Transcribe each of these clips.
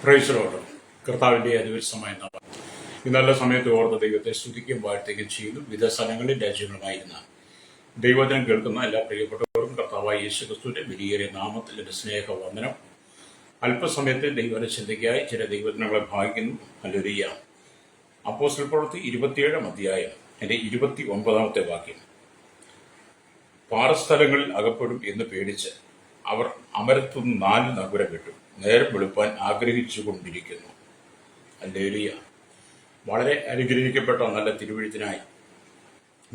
Praise Lord. കർത്താവിൻ്റെ അതിവിശമായ നാമം ഈ നല്ല സമയത്ത് ഓർത്ത് ദൈവത്തെ സ്തുതിക്കുകയും വാഴ്ത്തുകയും ചെയ്യുന്നു. വിവിധ സ്ഥലങ്ങളിൽ രാജ്യങ്ങളുമായിരുന്ന ദൈവവചനം കേൾക്കുന്ന എല്ലാ പ്രിയപ്പെട്ടവർക്കും കർത്താവായ യേശുക്രിസ്തുവിന്റെ വിലയേറിയ നാമത്തിൽ എൻ്റെ സ്നേഹവന്ദനം. അല്പസമയത്ത് ദൈവവചന ചിന്തയ്ക്കായി ചില ദൈവവചനങ്ങളെ ഭാഗിക്കുന്നു. ഹല്ലേലൂയ. അപ്പോസ്തല പ്രവൃത്തി 27 അധ്യായം എൻ്റെ 29 വാക്യം. പാറസ്ഥലങ്ങളിൽ അകപ്പെടും എന്ന് പേടിച്ച് അവർ അമരത്തുനിന്ന് 4 നഗരം വിട്ടു, നേരം വെളുപ്പാൻ ആഗ്രഹിച്ചു കൊണ്ടിരിക്കുന്നു. ഹല്ലേലൂയ. വളരെ അനുഗ്രഹിക്കപ്പെട്ട നല്ല തിരുവെഴുത്തിനായി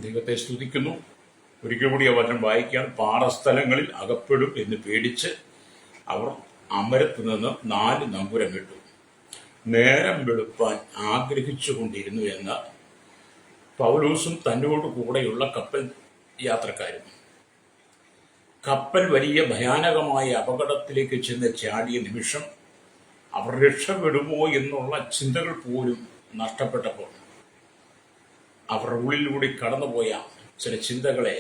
ദൈവത്തെ സ്തുതിക്കുന്നു. ഒരിക്കൽ കൂടി ആ വചനം വായിക്കാൻ. പാറസ്ഥലങ്ങളിൽ അകപ്പെടും എന്ന് പേടിച്ച് അവർ അമരത്തു നിന്ന് 4 നങ്കുരം വിട്ടു, നേരം വെളുപ്പാൻ ആഗ്രഹിച്ചു കൊണ്ടിരുന്നു എന്ന് പൗലോസും തന്നോട് കൂടെയുള്ള കപ്പൽ യാത്രക്കാരും. കപ്പൽ വലിയ ഭയാനകമായ അപകടത്തിലേക്ക് ചെന്ന് ചാടിയ നിമിഷം അവർ രക്ഷപ്പെടുമോ എന്നുള്ള ചിന്തകൾ പോലും നഷ്ടപ്പെട്ടപ്പോൾ അവരുടെ ഉള്ളിലൂടെ കടന്നുപോയ ചില ചിന്തകളെ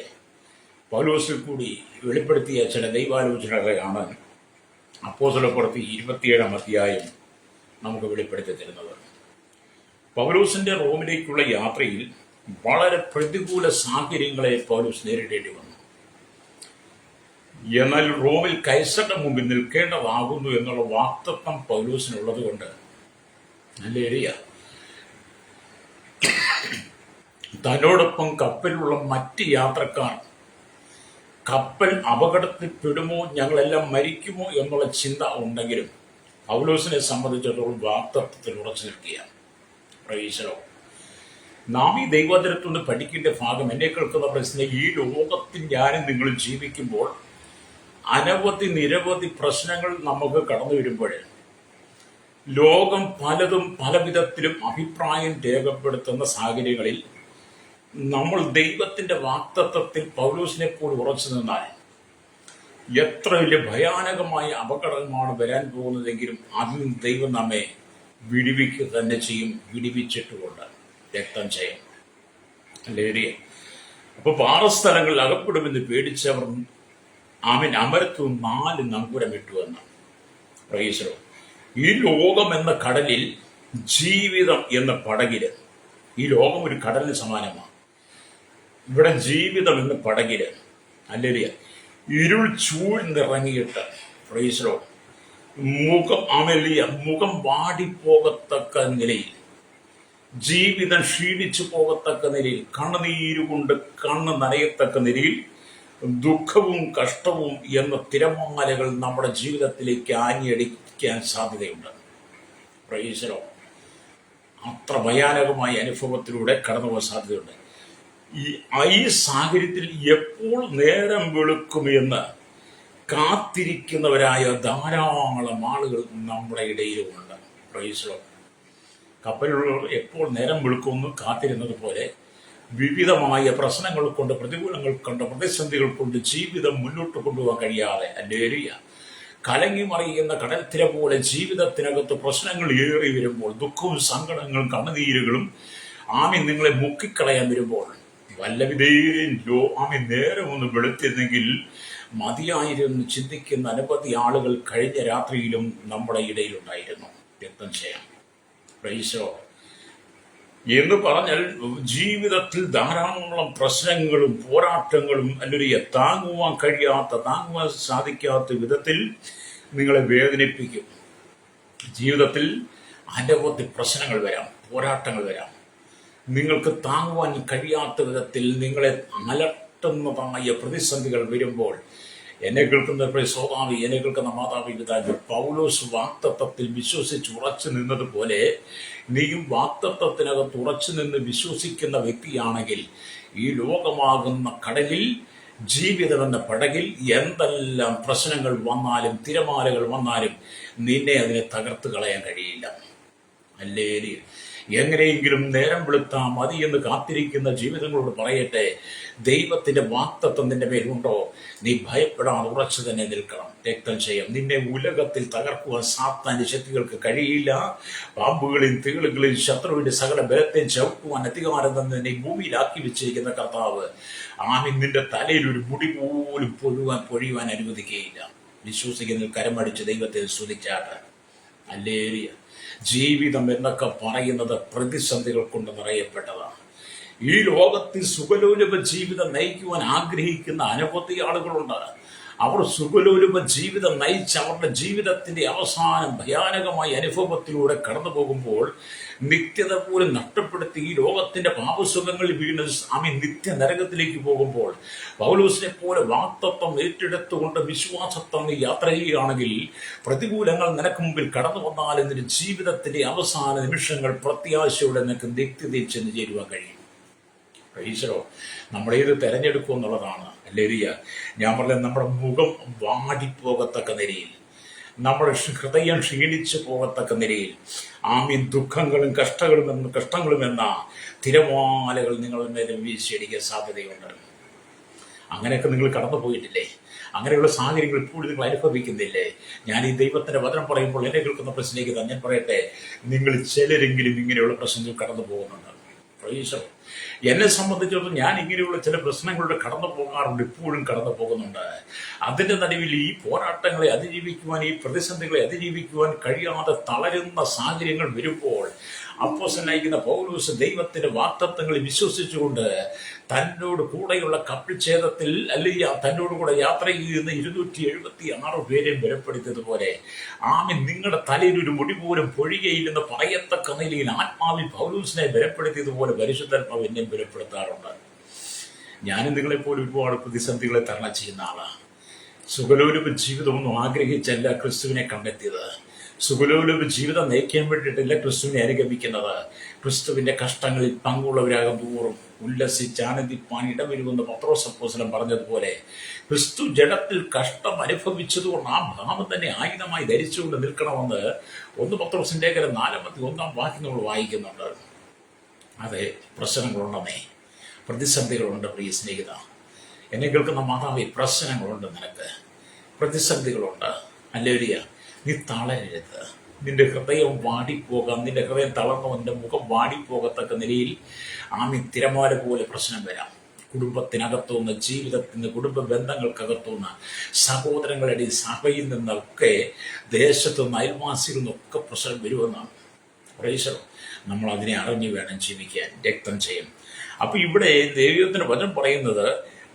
പൗലോസിൽ കൂടി വെളിപ്പെടുത്തിയ ചില ദൈവാലോചനകളെയാണ് അപ്പോസ്തല പ്രവൃത്തി 27 അധ്യായം നമുക്ക് വെളിപ്പെടുത്തി തരുന്നത്. പൗലോസിന്റെ റോമിലേക്കുള്ള യാത്രയിൽ വളരെ പ്രതികൂല സാഹചര്യങ്ങളെ പൗലോസ് നേരിടേണ്ടി വന്നു. എന്നാൽ റോമിൽ കൈസറുടെ മുമ്പിൽ നിൽക്കേണ്ടതാകുന്നു എന്നുള്ള വാക്തത്വം പൗലോസിനുള്ളത് കൊണ്ട് ഹല്ലേലൂയ, തന്നോടൊപ്പം കപ്പലിലുള്ള മറ്റ് യാത്രക്കാർ കപ്പൽ അപകടത്തിൽപ്പെടുമോ, ഞങ്ങളെല്ലാം മരിക്കുമോ എന്നുള്ള ചിന്ത ഉണ്ടെങ്കിലും പൗലോസിനെ സംബന്ധിച്ചിടത്തോളം വാക്തത്വത്തിൽ ഉറച്ചു നിൽക്കുകയാണ്. പ്രൈസ്. നാം ഈ ദൈവവചനത്തിൽ നിന്ന് പഠിക്കേണ്ട ഭാഗം, എന്നെ കേൾക്കുന്ന പ്രശ്നം, ഈ ലോകത്തിൽ ഞാനും നിങ്ങൾ ജീവിക്കുമ്പോൾ നിരവധി പ്രശ്നങ്ങൾ നമുക്ക് കടന്നു വരുമ്പോൾ ലോകം പലതും പല വിധത്തിലും അഭിപ്രായം രേഖപ്പെടുത്തുന്ന സാഹചര്യങ്ങളിൽ നമ്മൾ ദൈവത്തിന്റെ വാക്തത്വത്തിൽ പൗലോസിനെ പോലെ ഉറച്ചു നിന്നാൽ എത്ര വലിയ ഭയാനകമായ അപകടമാണ് വരാൻ പോകുന്നതെങ്കിലും അതിൽ ദൈവം നമ്മെ വിടിവിക്കുക തന്നെ ചെയ്യും. വിടിവിച്ചിട്ടുകൊണ്ട് രക്തം ചെയ്യും. ഹല്ലേലൂയ. അപ്പൊ പാറസ്ഥലങ്ങളിൽ അകപ്പെടുമെന്ന് പേടിച്ചവർ അമരത്തു 4 നങ്കുരം ഇട്ടുവെന്ന്. പ്രൈസ്. ഈ ലോകം എന്ന കടലിൽ, ജീവിതം എന്ന പടകില്, ഈ ലോകം ഒരു കടലിന് സമാനമാണ്. ഇവിടെ ജീവിതം എന്ന പടകില് ഹല്ലേലൂയ ഇരുൾ ചൂഴ്ന്നിറങ്ങിയിട്ട് പ്രൈസ് മുഖം വാടിപ്പോകത്തക്ക നിലയിൽ, ജീവിതം ക്ഷീണിച്ചു പോകത്തക്ക നിലയിൽ, കണ്ണുനീരുകൊണ്ട് കണ്ണ് നനയത്തക്ക നിലയിൽ ദുഃഖവും കഷ്ടവും എന്ന തിരമാലകൾ നമ്മുടെ ജീവിതത്തിലേക്ക് ആഞ്ഞടിക്കാൻ സാധ്യതയുണ്ട്. പ്രൈസ്. അത്ര ഭയാനകമായ അനുഭവത്തിലൂടെ കടന്നു പോകാൻ സാധ്യതയുണ്ട്. ഈ സാഹചര്യത്തിൽ എപ്പോൾ നേരം വെളുക്കുമെന്ന് കാത്തിരിക്കുന്നവരായ ധാരാളം ആളുകൾ നമ്മുടെ ഇടയിലുമുണ്ട്. പ്രൈസ്. കപ്പലുള്ളവർ എപ്പോൾ നേരം വെളുക്കുമെന്ന് കാത്തിരുന്നത് പോലെ വിവിധമായ പ്രശ്നങ്ങൾ കൊണ്ട്, പ്രതികൂലങ്ങൾ കൊണ്ട്, പ്രതിസന്ധികൾ കൊണ്ട് ജീവിതം മുന്നോട്ട് കൊണ്ടുപോകാൻ കഴിയാതെ ഹല്ലേലൂയ കലങ്ങി മറിയുന്ന കടൽത്തിര പോലെ ജീവിതത്തിനകത്ത് പ്രശ്നങ്ങൾ ഏറി വരുമ്പോൾ, ദുഃഖവും സങ്കടങ്ങളും കണ്ണുനീരുകളും നിങ്ങളെ മുക്കിക്കളയാൻ വരുമ്പോൾ, വല്ലവിധേയും നേരം ഒന്ന് വെളുത്തിരുന്നെങ്കിൽ മതിയായിരുന്നു ചിന്തിക്കുന്ന അനവധി ആളുകൾ കഴിഞ്ഞ രാത്രിയിലും നമ്മുടെ ഇടയിലുണ്ടായിരുന്നു. രക്തം ചെയ്യാം. പ്രൈസോ. എന്ന് പറഞ്ഞാൽ ജീവിതത്തിൽ ധാരാളം പ്രശ്നങ്ങളും പോരാട്ടങ്ങളും അല്ലെങ്കിൽ താങ്ങുവാൻ സാധിക്കാത്ത വിധത്തിൽ നിങ്ങളെ വേദനിപ്പിക്കും. ജീവിതത്തിൽ അനവധി പ്രശ്നങ്ങൾ വരാം, പോരാട്ടങ്ങൾ വരാം. നിങ്ങൾക്ക് താങ്ങുവാൻ കഴിയാത്ത വിധത്തിൽ നിങ്ങളെ അലട്ടുന്നതായ പ്രതിസന്ധികൾ വരുമ്പോൾ, എന്നെ കേൾക്കുന്ന സോദാവി, എന്നെ കേൾക്കുന്ന മാതാവി, പിതാവ്, പൗലോസ് വാക്തത്വത്തിൽ വിശ്വസിച്ച് ഉറച്ചു നിന്നതുപോലെ നീയും വാക്തത്വത്തിനകത്ത് ഉറച്ചു നിന്ന് വിശ്വസിക്കുന്ന വ്യക്തിയാണെങ്കിൽ ഈ ലോകമാകുന്ന കടലിൽ, ജീവിതമെന്ന പടകിൽ എന്തെല്ലാം പ്രശ്നങ്ങൾ വന്നാലും തിരമാലകൾ വന്നാലും നിന്നെ അതിനെ തകർത്ത് കളയാൻ കഴിയില്ല. ഹല്ലേലൂയ. എങ്ങനെയെങ്കിലും നേരം വെളുത്താ മതി എന്ന് കാത്തിരിക്കുന്ന ജീവിതങ്ങളോട് പറയട്ടെ, ദൈവത്തിന്റെ വാക്തത്വം നിന്റെ മേലുണ്ടോ? നീ ഭയപ്പെടാതെ ഉറച്ചു തന്നെ നിൽക്കണം. രക്തം ചെയ്യാം. നിന്നെ ഉലകത്തിൽ തകർക്കുവാൻ സാത്താന്റെ ശക്തികൾക്ക് കഴിയില്ല. പാമ്പുകളെയും തേളുകളെയും ശത്രുവിന്റെ സകല ബലത്തെയും ചവിട്ടുവാൻ അധികാരം തന്നെ നീ ഭൂമിയിലാക്കി വെച്ചിരിക്കുന്ന കർത്താവ് നിന്റെ തലയിൽ ഒരു മുടി പോലും പൊഴിയുവാൻ അനുവദിക്കുകയില്ല. വിശ്വസിക്കുന്നതിൽ കരമടിച്ച് ദൈവത്തെ സ്തുതിച്ചാട്ട്. അല്ലേറിയ ജീവിതം എന്നൊക്കെ പറയുന്നത് പ്രതിസന്ധികൾ കൊണ്ട് നിറയപ്പെട്ടതാണ്. ഈ ലോകത്തിൽ സുഖലോലുപ ജീവിതം നയിക്കുവാൻ ആഗ്രഹിക്കുന്ന അനവധി ആളുകളുണ്ട്. അവർ സുഖലോലുപ ജീവിതം നയിച്ച് അവരുടെ ജീവിതത്തിന്റെ അവസാനം ഭയാനകമായ അനുഭവത്തിലൂടെ കടന്നു പോകുമ്പോൾ നിത്യത പോലും നഷ്ടപ്പെടുത്തി ഈ ലോകത്തിന്റെ പാപസുഖങ്ങളിൽ വീണ് നിത്യ നരകത്തിലേക്ക് പോകുമ്പോൾ പൗലോസിനെ പോലെ വാക്തത്വം ഏറ്റെടുത്തുകൊണ്ട് വിശ്വാസത്തെ നീ യാത്ര ചെയ്യുകയാണെങ്കിൽ പ്രതികൂലങ്ങൾ നിനക്ക് മുമ്പിൽ കടന്നു വന്നാൽ നിന്റെ ജീവിതത്തിന്റെ അവസാന നിമിഷങ്ങൾ പ്രത്യാശയോടെ നിനക്ക് നിത്യതയിൽ ചെന്ന് ചേരുവാൻ കഴിയും. ഈശ്വരോ നമ്മളേത് തെരഞ്ഞെടുക്കും എന്നുള്ളതാണ്. അല്ലേരിയ ഞാൻ പറഞ്ഞത് നമ്മുടെ മുഖം വാടിപ്പോകത്തക്ക നിലയിൽ, നമ്മുടെ ഹൃദയം ക്ഷീണിച്ചു പോകത്തക്ക നിലയിൽ ദുഃഖങ്ങളും കഷ്ടങ്ങളും എന്ന തിരമാലകൾ നിങ്ങളുടെ മേലും വീശിയടിക്കാൻ സാധ്യതയുണ്ട്. അങ്ങനെയൊക്കെ നിങ്ങൾ കടന്നു പോയിട്ടില്ലേ? അങ്ങനെയുള്ള സാഹചര്യങ്ങൾ ഇപ്പോഴും നിങ്ങൾ അനുഭവിക്കുന്നില്ലേ? ഞാൻ ഈ ദൈവത്തിന്റെ വചനം പറയുമ്പോൾ എന്നെ കേൾക്കുന്ന പ്രശ്നേക്ക് ഞാൻ പറയട്ടെ, നിങ്ങൾ ചിലരെങ്കിലും ഇങ്ങനെയുള്ള പ്രശ്നങ്ങൾ കടന്നു പോകുന്നുണ്ട്. എന്നെ സംബന്ധിച്ചിടത്തോളം ഞാൻ ഇങ്ങനെയുള്ള ചില പ്രശ്നങ്ങളുടെ കടന്നു പോകാറുണ്ട്, ഇപ്പോഴും കടന്നു പോകുന്നുണ്ട്. അതിന്റെ നടുവിൽ ഈ പോരാട്ടങ്ങളെ അതിജീവിക്കുവാൻ, ഈ പ്രതിസന്ധികളെ അതിജീവിക്കുവാൻ കഴിയാതെ തളരുന്ന സാഹചര്യങ്ങൾ വരുമ്പോൾ അപ്പോസ്തലനായിരിക്കുന്ന പൗലോസ് ദൈവത്തിന്റെ വാഗ്ദത്തങ്ങളിൽ വിശ്വസിച്ചുകൊണ്ട് തന്നോട് കൂടെയുള്ള കപ്പിൾ ഛേദത്തിൽ അല്ലെങ്കിൽ തന്നോട് കൂടെ യാത്ര ചെയ്യുന്ന 276 പേരെയും ബലപ്പെടുത്തിയതുപോലെ നിങ്ങളുടെ തലയിൽ ഒരു മുടി പോലും പൊഴികയില്ലെന്ന് പറയത്തക്ക നിലയിൽ ആത്മാവിൽ പൗലോസിനെ ബലപ്പെടുത്തിയതുപോലെ പരിശുദ്ധാത്മാവ് എന്നെയും ബലപ്പെടുത്താറുണ്ട്. ഞാനും നിങ്ങളെപ്പോലെ ഒരുപാട് പ്രതിസന്ധികളെ തരണം ചെയ്യുന്ന ആളാണ്. സുഖലോലുപ ജീവിതമൊന്നും ആഗ്രഹിച്ചല്ല ക്രിസ്തുവിനെ കണ്ടെത്തിയത്. സുഖലോലുപ ജീവിതം നയിക്കാൻ വേണ്ടിയിട്ടല്ല ക്രിസ്തുവിനെ അനുഗമിക്കുന്നത്. ക്രിസ്തുവിന്റെ കഷ്ടങ്ങളിൽ പങ്കുള്ളവരാകും തോറും ഉല്ലസിച്ച് ആനന്ദിപ്പാൻ ഇടവരുമെന്ന് പത്രോസ് അപ്പോസ്തലൻ പറഞ്ഞതുപോലെ ക്രിസ്തു ജഡത്തിൽ കഷ്ടം അനുഭവിച്ചതുകൊണ്ട് ആ ഭാവം തന്നെ ആയുധമായി ധരിച്ചുകൊണ്ട് നിൽക്കണമെന്ന് 1 പത്രോസിന്റെ 4:1 നമ്മൾ വായിക്കുന്നുണ്ട്. അതെ, പ്രശ്നങ്ങളുണ്ടെന്നേ, പ്രതിസന്ധികളുണ്ട്. പ്രിയ സ്നേഹിത, എന്നെ കേൾക്കുന്ന മാതാവേ, പ്രശ്നങ്ങളുണ്ട്, നിനക്ക് പ്രതിസന്ധികളുണ്ട്. അല്ലേലിയ, നീ തളരരുത്. നിന്റെ ഹൃദയം വാടിപ്പോകാം, നിന്റെ ഹൃദയം തളർന്നോ നിന്റെ മുഖം വാടിപ്പോകത്തക്ക നിലയിൽ തിരമാല പോലെ പ്രശ്നം വരാം. കുടുംബത്തിനകത്തുനിന്ന്, ജീവിതത്തിന്, കുടുംബ ബന്ധങ്ങൾക്കകത്തുനിന്ന്, സഹോദരങ്ങളുടെ സഭയിൽ നിന്നൊക്കെ, ദേശത്തു നിന്ന്, അയൽവാസികളിൽ നിന്നൊക്കെ പ്രശ്നം വരുമെന്നാണ്. പ്രേക്ഷകർ, നമ്മൾ അതിനെ അറിഞ്ഞു വേണം ജീവിക്കാൻ. രക്തം ചെയ്യും. അപ്പൊ ഇവിടെ ദൈവത്തിന്റെ വചനം പറയുന്നത്,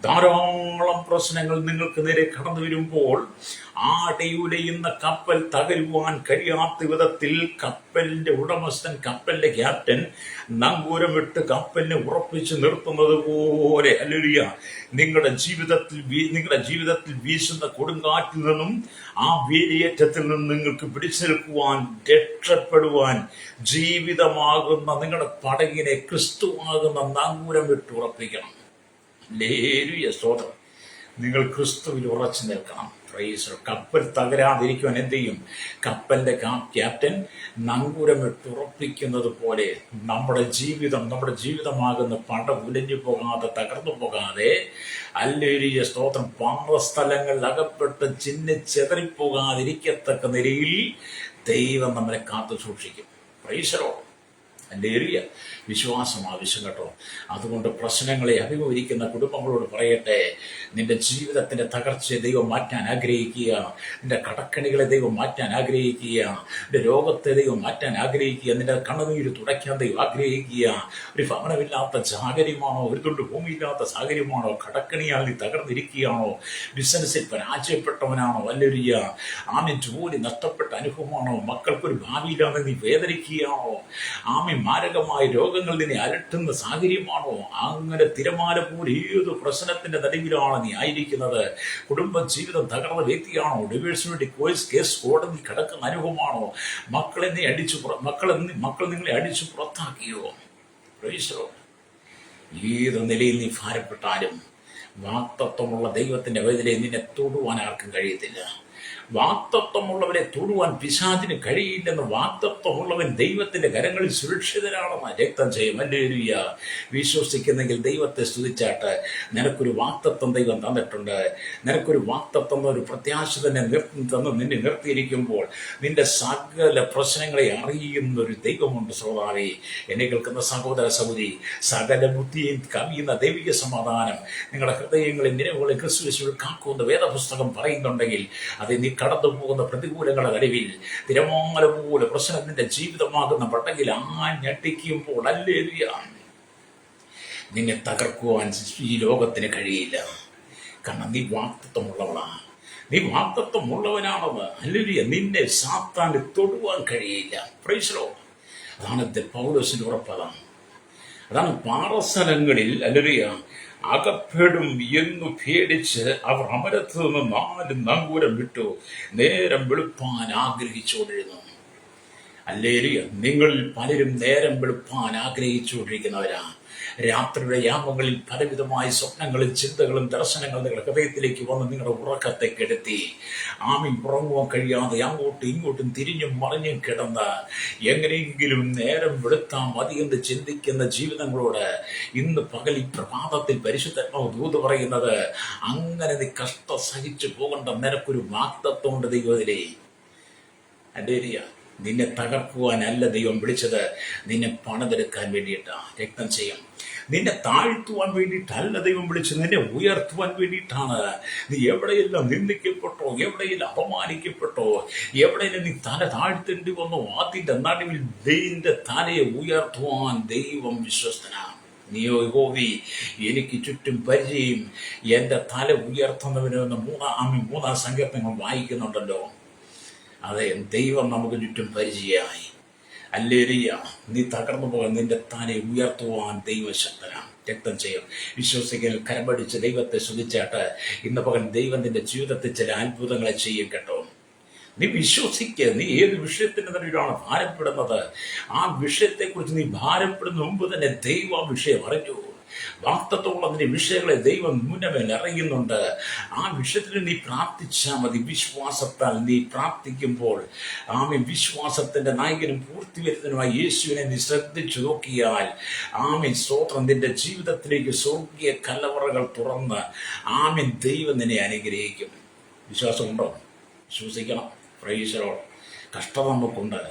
ധാരാളം പ്രശ്നങ്ങൾ നിങ്ങൾക്ക് നേരെ കടന്നു വരുമ്പോൾ അടയുലയുന്ന കപ്പൽ തകരുവാൻ കഴിയാത്ത വിധത്തിൽ കപ്പലിന്റെ ഉടമസ്ഥൻ, കപ്പലിന്റെ ക്യാപ്റ്റൻ നങ്കൂരമിട്ട് കപ്പലിനെ ഉറപ്പിച്ച് നിർത്തുന്നത് പോലെ ഹല്ലേലൂയ നിങ്ങളുടെ ജീവിതത്തിൽ വീശുന്ന കൊടുങ്കാറ്റിൽ നിന്നും ആ വേലിയേറ്റത്തിൽ നിന്നും നിങ്ങൾക്ക് പിടിച്ചു നിൽക്കുവാൻ, രക്ഷപ്പെടുവാൻ ജീവിതമാകുന്ന നിങ്ങളുടെ പടകിനെ ക്രിസ്തുവാകുന്ന നങ്കൂരമിട്ട് ഉറപ്പിക്കണം. സ്തോത്രം. നിങ്ങൾ ക്രിസ്തുവിൽ ഉറച്ചു നിൽക്കണം. കപ്പൽ തകരാതിരിക്കുവാൻ എന്ത് ചെയ്യും? കപ്പലിന്റെ ക്യാപ്റ്റൻ നങ്കൂരമിട്ട് ഉറപ്പിക്കുന്നത് പോലെ നമ്മുടെ ജീവിതമാകുന്ന പടം ഉലഞ്ഞു പോകാതെ, തകർന്നു പോകാതെ, ഹല്ലേലൂയ സ്തോത്രം, പാറസ്ഥലങ്ങളിൽ അകപ്പെട്ട് ചിന്നിച്ചെതറിപ്പോകാതിരിക്കത്തക്ക നിലയിൽ ദൈവം നമ്മളെ കാത്തു സൂക്ഷിക്കും. Price hallelujah. വിശ്വാസം ആവശ്യം കേട്ടോ. അതുകൊണ്ട് പ്രശ്നങ്ങളെ അഭിമുഖീകരിക്കുന്ന കുടുംബങ്ങളോട് പറയട്ടെ, നിന്റെ ജീവിതത്തിന്റെ തകർച്ചയെ ദൈവം മാറ്റാൻ ആഗ്രഹിക്കുക, നിന്റെ കടക്കണികളെ ദൈവം മാറ്റാൻ ആഗ്രഹിക്കുക, നിന്റെ രോഗത്തെ ദൈവം മാറ്റാൻ ആഗ്രഹിക്കുക, നിന്റെ കണ്ണുനീര് തുടയ്ക്കാൻ ദൈവം ആഗ്രഹിക്കുക. ഒരു ഭവനമില്ലാത്ത സാഹചര്യമാണോ, ഒരു തുണ്ട് ഭൂമിയില്ലാത്ത സാഹചര്യമാണോ, കടക്കണിയാൽ നീ തകർന്നിരിക്കുകയാണോ, ബിസിനസ്സിൽ പരാജയപ്പെട്ടവനാണോ, ഹല്ലേലൂയ ജോലി നഷ്ടപ്പെട്ട അനുഭവമാണോ, മക്കൾക്കൊരു ഭാവിയില്ലാതെ നീ വേദനിക്കുകയാണോ, മാരകമായ രോഗങ്ങൾ നിന്നെ അലട്ടുന്ന സാഹചര്യമാണോ, അങ്ങനെ തിരമാല പോലെ ഏത് പ്രശ്നത്തിന്റെ നടുവിലാണ് നീ ആയിരിക്കുന്നത്, കുടുംബ ജീവിതം തകർന്ന വ്യക്തിയാണോ, ഡിവോഴ്സിന് വേണ്ടി കേസ് കോടതി കിടക്കുന്ന അനുഭവമാണോ, മക്കൾ നിങ്ങളെ അടിച്ചു പുറത്താക്കിയോ, ഏത് നിലയിൽ നീ ഭാരപ്പെട്ടാലും വാക്തത്വമുള്ള ദൈവത്തിന്റെ വചനത്തെ നിന്നെ തൊടുവാൻ ആർക്കും കഴിയത്തില്ല. വാക്തത്വമുള്ളവരെ തൊടുവാൻ പിശാചിന് കഴിയില്ലെന്ന്, വാക്തത്വമുള്ളവൻ ദൈവത്തിന്റെ കരങ്ങളിൽ സുരക്ഷിതരാണെന്ന് രക്തം ചെയ്യും. ഹല്ലേലൂയ. വിശ്വസിക്കുന്നെങ്കിൽ ദൈവത്തെ സ്തുതിച്ചാട്ട്. നിനക്കൊരു വാക്തത്വം ദൈവം തന്നിട്ടുണ്ട്. നിനക്കൊരു വാക്തത്വം, ഒരു പ്രത്യാശ തന്നെ നിന്നെ നിർത്തിയിരിക്കുമ്പോൾ നിന്റെ സകല പ്രശ്നങ്ങളെ അറിയുന്ന ഒരു ദൈവമുണ്ട്. ശ്രോതാവേ, എന്നെ കേൾക്കുന്ന സഹോദര സഹോദരി, സകല ബുദ്ധിയും കവിയുന്ന ദൈവിക സമാധാനം നിങ്ങളുടെ ഹൃദയങ്ങളിൽ നിലവുകളിൽ ക്രിസ്തുയേശുവിൽ കാക്കുമെന്ന് വേദപുസ്തകം പറയുന്നുണ്ടെങ്കിൽ അത് നീ കടന്നു പോകുന്ന പ്രതികൂലങ്ങളുടെ നടുവിൽ തിരമാല പോലെ പ്രശ്നം നിന്റെ ജീവിതമാകുന്ന പട്ടകിൽ ഞെട്ടിക്കുമ്പോൾ ഹല്ലേലൂയ നിന്നെ തകർക്കുവാൻ ഈ ലോകത്തിന് കഴിയില്ല. കാരണം നീ വാക്തത്വമുള്ളവളാണ്, നീ വാക്തത്വമുള്ളവനാണെന്ന്. ഹല്ലേലൂയ നിന്നെ സാത്താന് തൊടുവാൻ കഴിയില്ല. Price the Lord. അതാണ് പൗലോസിന്റെ ഉറപ്പതാണ്. അതാണ് പാറസ്ഥലങ്ങളിൽ ഹല്ലേലൂയ അകപ്പെടും എന്നു പേടിച്ച് അവർ അമരത്ത് നിന്ന് 4 നങ്കൂരം വിട്ടു നേരം വെളുപ്പാൻ ആഗ്രഹിച്ചുകൊണ്ടിരുന്നു. ഹല്ലേലൂയ നിങ്ങളിൽ പലരും നേരം വെളുപ്പാൻ ആഗ്രഹിച്ചുകൊണ്ടിരിക്കുന്നവരാ. രാത്രിയുടെ യാമങ്ങളിൽ പലവിധമായ സ്വപ്നങ്ങളും ചിന്തകളും ദർശനങ്ങളും നിങ്ങളുടെ ഹൃദയത്തിലേക്ക് വന്ന് നിങ്ങളുടെ ഉറക്കത്തെ കെടുത്തി ഉറങ്ങുവാൻ കഴിയാതെ അങ്ങോട്ടും ഇങ്ങോട്ടും തിരിഞ്ഞും മറിഞ്ഞും കിടന്ന് എങ്ങനെയെങ്കിലും നേരം വെളുത്താൽ മതിയെന്ന് ചിന്തിക്കുന്ന ജീവിതങ്ങളോട് ഇന്ന് പകൽ ഈ പ്രഭാതത്തിൽ പരിശുദ്ധാത്മാവ് ദൂത് പറയുന്നത്, അങ്ങനെ നീ കഷ്ട സഹിച്ചു പോകേണ്ട നിനക്കൊരു വാഗ്ദത്തമുണ്ട് ദൈവത്തിലേ. ഹല്ലേലൂയ നിന്നെ തകർക്കുവാനല്ല ദൈവം വിളിച്ചത്, നിന്നെ പണിതെടുക്കാൻ വേണ്ടിയിട്ടാണ്. രക്തം ചെയ്യും നിന്നെ താഴ്ത്തുവാൻ വേണ്ടിയിട്ടല്ല ദൈവം വിളിച്ചത്, നിന്നെ ഉയർത്തുവാൻ വേണ്ടിയിട്ടാണ്. നീ എവിടെയെല്ലാം നിന്ദിക്കപ്പെട്ടോ, എവിടെയെല്ലാം അപമാനിക്കപ്പെട്ടോ, എവിടെയെല്ലാം നീ തല താഴ്ത്തേണ്ടി വന്നോ, അതിൻ്റെ നടുവിൽ നിന്റെ തലയെ ഉയർത്തുവാൻ ദൈവം വിശ്വസ്തനാണ്. നീയോ യഹോവേ എനിക്ക് ചുറ്റും പരിചയം, എൻ്റെ തല ഉയർത്തുന്നവനെന്ന് 3 സങ്കീർത്തനങ്ങൾ വായിക്കുന്നുണ്ടല്ലോ. അതെ, ദൈവം നമുക്ക് ചുറ്റും പരിചയമായി. ഹല്ലേലൂയ നീ തകർന്നു പോകാൻ നിന്റെ തലയെ ഉയർത്തുവാൻ ദൈവശക്തനാണ്. രക്തം ചെയ്യും വിശ്വസിക്കൽ കരമടിച്ച് ദൈവത്തെ സ്തുതിച്ചാട്ട് ഇന്ന് പകൽ ദൈവം നിന്റെ ജീവിതത്തിൽ ചില അത്ഭുതങ്ങളെ ചെയ്യും കേട്ടോ. നീ വിശ്വസിക്കുക. നീ ഏത് വിഷയത്തിന് തന്നെയാണ് ഭാരപ്പെടുന്നത്, ആ വിഷയത്തെക്കുറിച്ച് നീ ഭാരപ്പെടുന്ന മുമ്പ് തന്നെ ദൈവം ആ വിഷയം അറിഞ്ഞു. വാക്തത്വമുള്ള നിന്റെ വിഷയങ്ങളെ ദൈവം മുന്നമേൽ അറിയുന്നുണ്ട്. ആ വിഷയത്തിന് നീ പ്രാർത്ഥിച്ചാൽ മതി. വിശ്വാസത്താൽ നീ പ്രാർത്ഥിക്കുമ്പോൾ വിശ്വാസത്തിന്റെ നായകനും പൂർത്തിവരുത്തനുമായ യേശുവിനെ നീ ശ്രദ്ധിച്ചു നോക്കിയാൽ സ്തോത്രം നിന്റെ ജീവിതത്തിലേക്ക് സ്വർഗീയ കല്ലവറകൾ തുറന്ന് ദൈവം നിന്നെ അനുഗ്രഹിക്കും. വിശ്വാസമുണ്ടോ? വിശ്വസിക്കണം. Price the Lord. കഷ്ടത നമുക്കുണ്ട്,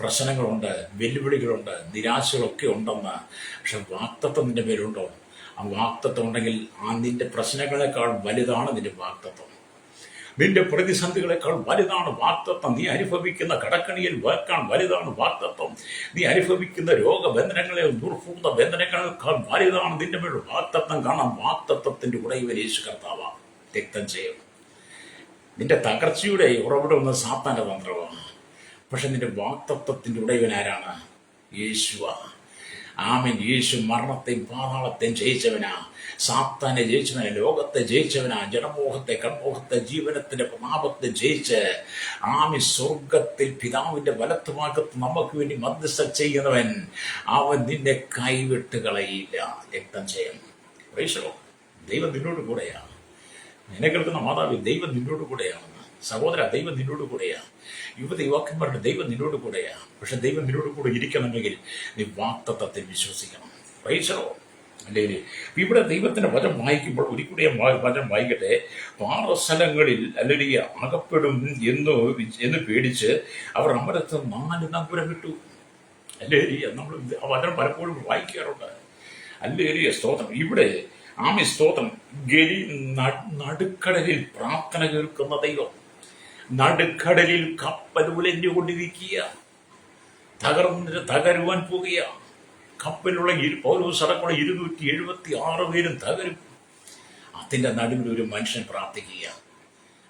പ്രശ്നങ്ങളുണ്ട്, വെല്ലുവിളികളുണ്ട്, നിരാശകളൊക്കെ ഉണ്ടെന്ന്. പക്ഷെ വാക്തത്വം നിന്റെ പേരുണ്ടോ? ആ വാക്തത്വം ഉണ്ടെങ്കിൽ നിന്റെ പ്രശ്നങ്ങളെക്കാൾ വലുതാണ് നിന്റെ വാക്തത്വം. നിന്റെ പ്രതിസന്ധികളെക്കാൾ വലുതാണ് വാക്തത്വം. നീ അനുഭവിക്കുന്ന കടക്കണിയിൽ വലുതാണ് വാക്തത്വം. നീ അനുഭവിക്കുന്ന രോഗബന്ധനങ്ങളെ ദുർഭൂത ബന്ധനങ്ങളെക്കാൾ വലുതാണ് നിന്റെ മേൽ വാക്തത്വം. കാണാം, വാക്തത്വത്തിന്റെ ഉടയവൻ യേശു കർത്താവാണ്. രക്തം ചെയ്യും നിന്റെ തകർച്ചയുടെ ഉറവിടം സാത്താന്റെ തന്ത്രമാണ്. പക്ഷെ നിന്റെ വാക്തത്വത്തിന്റെ ഉടയവൻ ആരാണ്? യേശുവാ. യേശു മരണത്തെയും പാതാളത്തെയും ജയിച്ചവനാ, സാത്താനെ ജയിച്ചവനാ, ലോകത്തെ ജയിച്ചവനാ, ജഡമോഹത്തെ, കൺമോഹത്തെ, ജീവനത്തിന്റെ പ്രതാപത്തെ ജയിച്ച് സ്വർഗത്തിൽ പിതാവിന്റെ വലത്തുഭാഗത്ത് നമുക്ക് വേണ്ടി മധ്യസ്ഥ ചെയ്യുന്നവൻ. അവൻ നിന്നെ കൈവിട്ട് കളയില്ല. രക്തം ചെയ്യും. ദൈവം നിന്നോട് കൂടെയാണ്. എന്നെ കേൾക്കുന്ന മാതാവ്, ദൈവം നിന്നോട് കൂടെയാണ്. സഹോദര, ദൈവം നിന്നോട് കൂടെയാണ്. യുവാക്കന്മാരുടെ ദൈവം നിന്നോട് കൂടെയാണ്. പക്ഷെ ദൈവം നിന്നോട് കൂടെ ഇരിക്കണമെങ്കിൽ നീ വാക്തത്വത്തിൽ വിശ്വസിക്കണം. പ്രൈസറോ അല്ലെങ്കിൽ ഇവിടെ ദൈവത്തിന്റെ വചനം വായിക്കുമ്പോൾ ഒരിക്കലും വചനം വായിക്കട്ടെ. പാറസ്ഥലങ്ങളിൽ അല്ലെങ്കിൽ അകപ്പെടും എന്ന് പേടിച്ച് അവർ അമരത്ത് 4 നങ്കൂരം വിട്ടു. അല്ലേരിയ നമ്മൾ ആ വചനം പലപ്പോഴും വായിക്കാറുണ്ട്. അല്ലേരിയ സ്തോത്രം. ഇവിടെ സ്തോത്രം നടുക്കടലിൽ പ്രാർത്ഥന കേൾക്കുന്ന ദൈവം. നടുക്കടലിൽ കപ്പൽ ഉലഞ്ഞുകൊണ്ടിരിക്കുക, തകരുവാൻ പോകുക. കപ്പലുള്ള പൗലോസ് അടക്കമുള്ള 276 പേരും തകരും. അതിന്റെ നടുവിൽ ഒരു മനുഷ്യൻ പ്രാർത്ഥിക്കുക.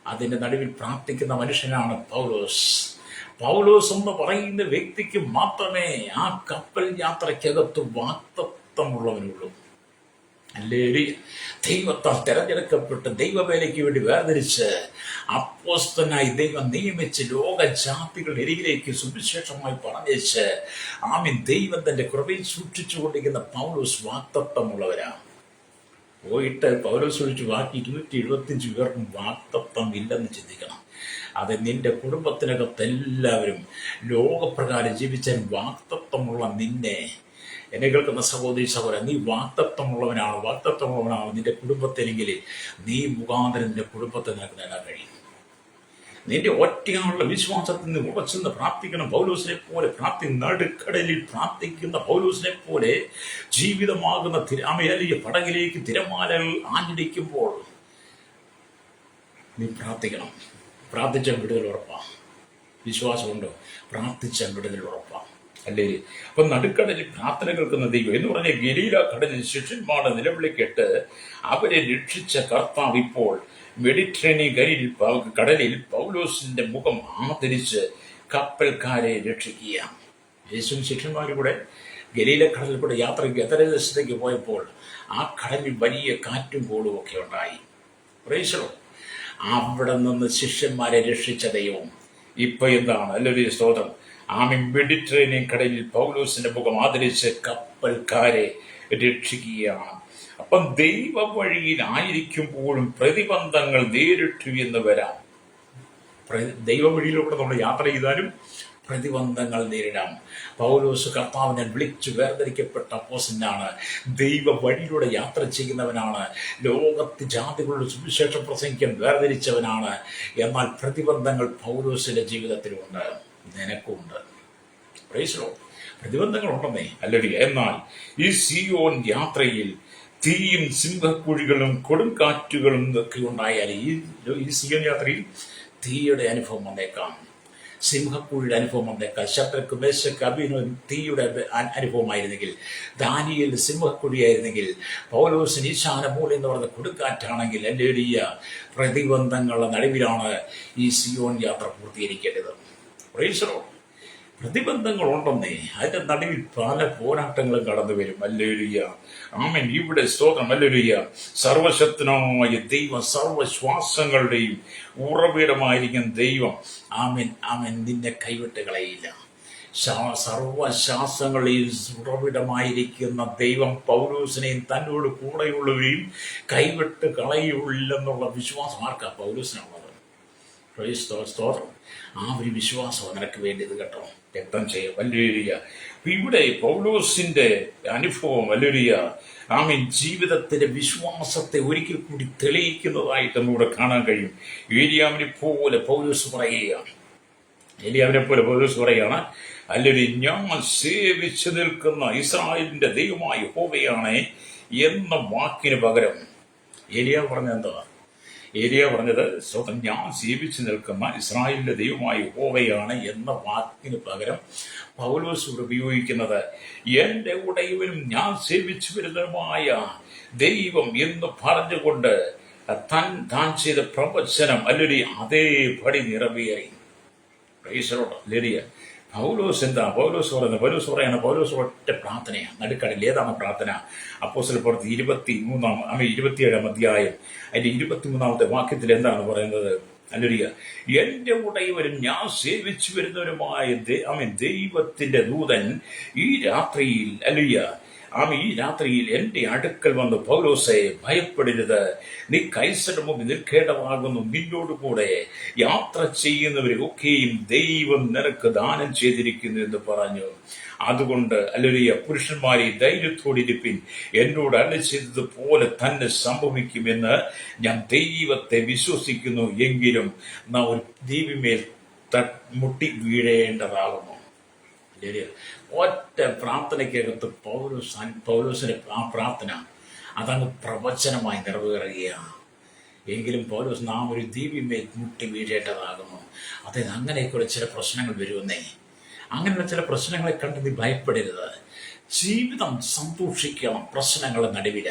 അതിന്റെ നടുവിൽ പ്രാർത്ഥിക്കുന്ന മനുഷ്യനാണ് പൗലോസ്. പൗലോസ് എന്ന് പറയുന്ന വ്യക്തിക്ക് മാത്രമേ ആ കപ്പൽ യാത്രയ്ക്കകത്ത് വാക്തത്വമുള്ളവനുള്ളൂ. അല്ലേലൂയ. ദൈവത്താൽ തെരഞ്ഞെടുക്കപ്പെട്ട് ദൈവവേലയ്ക്ക് വേണ്ടി വേർതിരിച്ച് അപ്പോസ്തലനായി ദൈവം നിയമിച്ച് ലോകജാതികളുടെ ഇടയിലേക്ക് സുവിശേഷമായി പറഞ്ഞേച്ച് ദൈവം തന്റെ കൃപയിൽ സൂക്ഷിച്ചുകൊണ്ടിരിക്കുന്ന പൗലോസ് വാക്തത്വമുള്ളവരാണ്. പോയിട്ട് പൗലോസ് ഒഴിച്ച് ബാക്കി 275 പേർക്കും വാക്തത്വം ഇല്ലെന്ന് ചിന്തിക്കണം. അത് നിന്റെ കുടുംബത്തിനകത്ത് എല്ലാവരും ലോകപ്രകാരം ജീവിച്ചാൽ വാക്തത്വമുള്ള നിന്നെ, എന്നെ കേൾക്കുന്ന സഹോദരി സഹോദരൻ, നീ വാക്തത്വമുള്ളവനാണ് നിന്റെ കുടുംബത്തിലെങ്കിൽ നീ മുഖാന്തരം നിന്റെ കുടുംബത്തെ നിനക്ക് നേടാൻ കഴിയും. നിന്റെ ഒറ്റയാളുടെ വിശ്വാസത്തിൽ നിന്ന് ഉറച്ചെന്ന് പ്രാർത്ഥിക്കണം. പൗലോസിനെ പോലെ നടുക്കടലിൽ പ്രാർത്ഥിക്കുന്ന പൗലോസിനെ പോലെ ജീവിതമാകുന്ന പടകിലേക്ക് തിരമാലകൾ ആഞ്ഞടിക്കുമ്പോൾ നീ പ്രാർത്ഥിക്കണം. പ്രാർത്ഥിച്ച വിടുതൽ ഉറപ്പാണ്. വിശ്വാസമുണ്ടോ? പ്രാർത്ഥിച്ച വിടുതൽ ഉറപ്പാണ്. അല്ലേ? അപ്പം നടുക്കടലിൽ പ്രാർത്ഥന കേൾക്കുന്ന ദൈവം എന്ന് പറഞ്ഞ ഗലീല കടലിൽ ശിഷ്യന്മാരുടെ നിലവിളി കേട്ട് അവരെ രക്ഷിച്ച കർത്താവ് ഇപ്പോൾ മെഡിറ്ററേനിയൻ കടലിൽ പൗലോസിന്റെ മുഖം ആദരിച്ച് കപ്പൽക്കാരെ രക്ഷിക്കുകയാണ്. യേശുവും ശിഷ്യന്മാരും കൂടെ ഗലീല കടലിൽ കൂടെ യാത്രയ്ക്ക് എത്തരദേശത്തേക്ക് പോയപ്പോൾ ആ കടലിൽ വലിയ കാറ്റും കോളും ഒക്കെ ഉണ്ടായി. Price the Lord. അവിടെ നിന്ന് ശിഷ്യന്മാരെ രക്ഷിച്ച ദൈവം ഇപ്പൊ എന്താണ്? അല്ലൊരു സ്തോത്രം. മെഡിറ്ററേനിയൻ കടലിൽ പൗലോസിന്റെ മുഖം ആദരിച്ച് കപ്പൽക്കാരെ രക്ഷിക്കുകയാണ്. അപ്പം ദൈവ വഴിയിലായിരിക്കുമ്പോഴും പ്രതിബന്ധങ്ങൾ നേരിട്ടു എന്ന് വരാം. ദൈവ വഴിയിലൂടെ നമ്മൾ യാത്ര ചെയ്താലും പ്രതിബന്ധങ്ങൾ നേരിടാം. പൗലോസ് കർത്താവിനെ വിളിച്ചു വേർതിരിക്കപ്പെട്ട അപ്പോസ്തലനാണ്. ദൈവ വഴിയിലൂടെ യാത്ര ചെയ്യുന്നവനാണ്. ലോകത്ത് ജാതികളുടെ സുവിശേഷം പ്രസംഗിക്കാൻ വേർതിരിച്ചവനാണ്. എന്നാൽ പ്രതിബന്ധങ്ങൾ പൗലോസിന്റെ ജീവിതത്തിലുണ്ട്, നിനക്കുണ്ട്. Praise the lord. പ്രതിബന്ധങ്ങൾ ഉണ്ടെന്നേ, അല്ലടി. എന്നാൽ ഈ സിയോൻ യാത്രയിൽ തീയും സിംഹക്കുഴികളും കൊടുങ്കാറ്റുകളും ഒക്കെ ഉണ്ടായാൽ ഈ സിയോൻ യാത്രയിൽ തീയുടെ അനുഭവം വന്നേക്കാം, സിംഹക്കുഴിയുടെ അനുഭവം വന്നേക്കാം. ശദ്രക്ക് മേശക്ക് അബേദ്നെഗോ തീയുടെ അനുഭവമായിരുന്നെങ്കിൽ, ദാനിയേൽ സിംഹക്കുഴിയായിരുന്നെങ്കിൽ, പൗലോസിന് ഈശാന മൂല എന്ന് പറഞ്ഞ കൊടുങ്കാറ്റാണെങ്കിൽ, എൻ്റെ വലിയ പ്രതിബന്ധങ്ങളുടെ നടുവിലാണ് ഈ സിയോൻ യാത്ര പൂർത്തീകരിക്കേണ്ടത്. Price the lord. പ്രതിബന്ധങ്ങൾ ഉണ്ടെന്നേ, അതിന്റെ നടുവിൽ പല പോരാട്ടങ്ങളും കടന്നു വരും. ഹല്ലേലൂയ, ആമേൻ. ഇവിടെ സ്തോത്രം. ഹല്ലേലൂയ. സർവശക്തനായ ദൈവം, സർവശ്വാസങ്ങളുടെയും ഉറവിടമായിരിക്കും ദൈവം. ആമേൻ, ആമേൻ. നിന്നെ കൈവിട്ട് കളയില്ല. സർവശാസ്ത്രങ്ങളിൽ ഉറവിടമായിരിക്കുന്ന ദൈവം പൗലോസിനെയും തന്നോട് കൂടെയുള്ളവരെയും കൈവിട്ട് കളയുള്ളെന്നുള്ള വിശ്വാസം ആർക്കാ? പൗലോസിനുള്ളത്. സ്തോത്രം. ആ ഒരു വിശ്വാസം നിനക്ക് വേണ്ടിയത് കേട്ടോ. വ്യക്തം ചെയ്യാം. ഹല്ലേലൂയ. ഇവിടെ പൗലോസിന്റെ അനുഭവം, ഹല്ലേലൂയ, ആമേൻ, ജീവിതത്തിന്റെ വിശ്വാസത്തെ ഒരിക്കൽ കൂടി തെളിയിക്കുന്നതായിട്ട് നമ്മളിവിടെ കാണാൻ കഴിയും. ഏലിയാവിനെ പോലെ പൗലോസ് പറയുകയാണ്. ഹല്ലേലൂയ, ഞാൻ സേവിച്ചു നിൽക്കുന്ന ഇസ്രായേലിന്റെ ദൈവമായ യഹോവയാണ് എന്ന വാക്കിന് പകരം ഏലിയാവ് പറഞ്ഞത് എന്താ? ഏലിയ പറഞ്ഞത് സ്വതം ഞാൻ സേവിച്ചു നിൽക്കുന്ന ഇസ്രായേലിന്റെ ദൈവമായ യഹോവയാണ് എന്ന വാക്കിന് പകരം പൗലോസ് ഉപയോഗിക്കുന്നത് എന്റെ ഉടയവനും ഞാൻ സേവിച്ചു വരുന്നതുമായ ദൈവം എന്ന് പറഞ്ഞുകൊണ്ട് താൻ ചെയ്ത പ്രവചനം അല്ലെങ്കിൽ അതേപടി നിറവേറി. പൗലോസ് എന്താ? പൗലോസ് പറയുന്നത് പൗലോസ് ഒറ്റ പ്രാർത്ഥനയാണ് നടുക്കടലിൽ. ഏതാണ് പ്രാർത്ഥന? അപ്പോസ്തലപ്രവൃത്തി 27 അധ്യായം അതിന്റെ 23 വാക്യത്തിൽ എന്താണ് പറയുന്നത്? ഹല്ലേലൂയ. എന്റെ ഉടയവരും ഞാൻ സേവിച്ചു വരുന്നവരുമായ ദൈവത്തിന്റെ ദൂതൻ ഈ രാത്രിയിൽ, ഹല്ലേലൂയ, ഈ രാത്രിയിൽ എന്റെ അടുക്കൽ വന്ന് പൗലോസെ, ഭയപ്പെടരുത്, നീ കൈസരുടെ മുമ്പിൽ നിൽക്കേണ്ടതാകുന്നു. നിന്നോടുകൂടെ യാത്ര ചെയ്യുന്നവരെ ഒക്കെയും ദൈവം നിനക്ക് ദാനം ചെയ്തിരിക്കുന്നു എന്ന് പറഞ്ഞു. അതുകൊണ്ട് ഹല്ലേലൂയ, പുരുഷന്മാരെ ധൈര്യത്തോടിരിപ്പിൻ, എന്നോട് അരുളി ചെയ്തതുപോലെ തന്നെ സംഭവിക്കുമെന്ന് ഞാൻ ദൈവത്തെ വിശ്വസിക്കുന്നു. എങ്കിലും നാം ഒരു ദൈവമേൽ മുട്ടി വീഴേണ്ടതാകുന്നു. ഒറ്റ പ്രാർത്ഥനയ്ക്കകത്ത് പൗലോസിന്റെ ആ പ്രാർത്ഥന അതങ്ങ് പ്രവചനമായി നിറവേറുകയാണ്. എങ്കിലും പൗലോസ്, നാം ഒരു ദീപിന്മേൽ മുട്ടി വീഴേണ്ടതാകുന്നു. അതായത് അങ്ങനെയൊക്കെയുള്ള ചില പ്രശ്നങ്ങൾ വരുമെന്നേ. അങ്ങനെയുള്ള ചില പ്രശ്നങ്ങളെ കണ്ട് നീ ഭയപ്പെടരുത്. ജീവിതം സന്തോഷിക്കണം. പ്രശ്നങ്ങളുടെ നടുവില,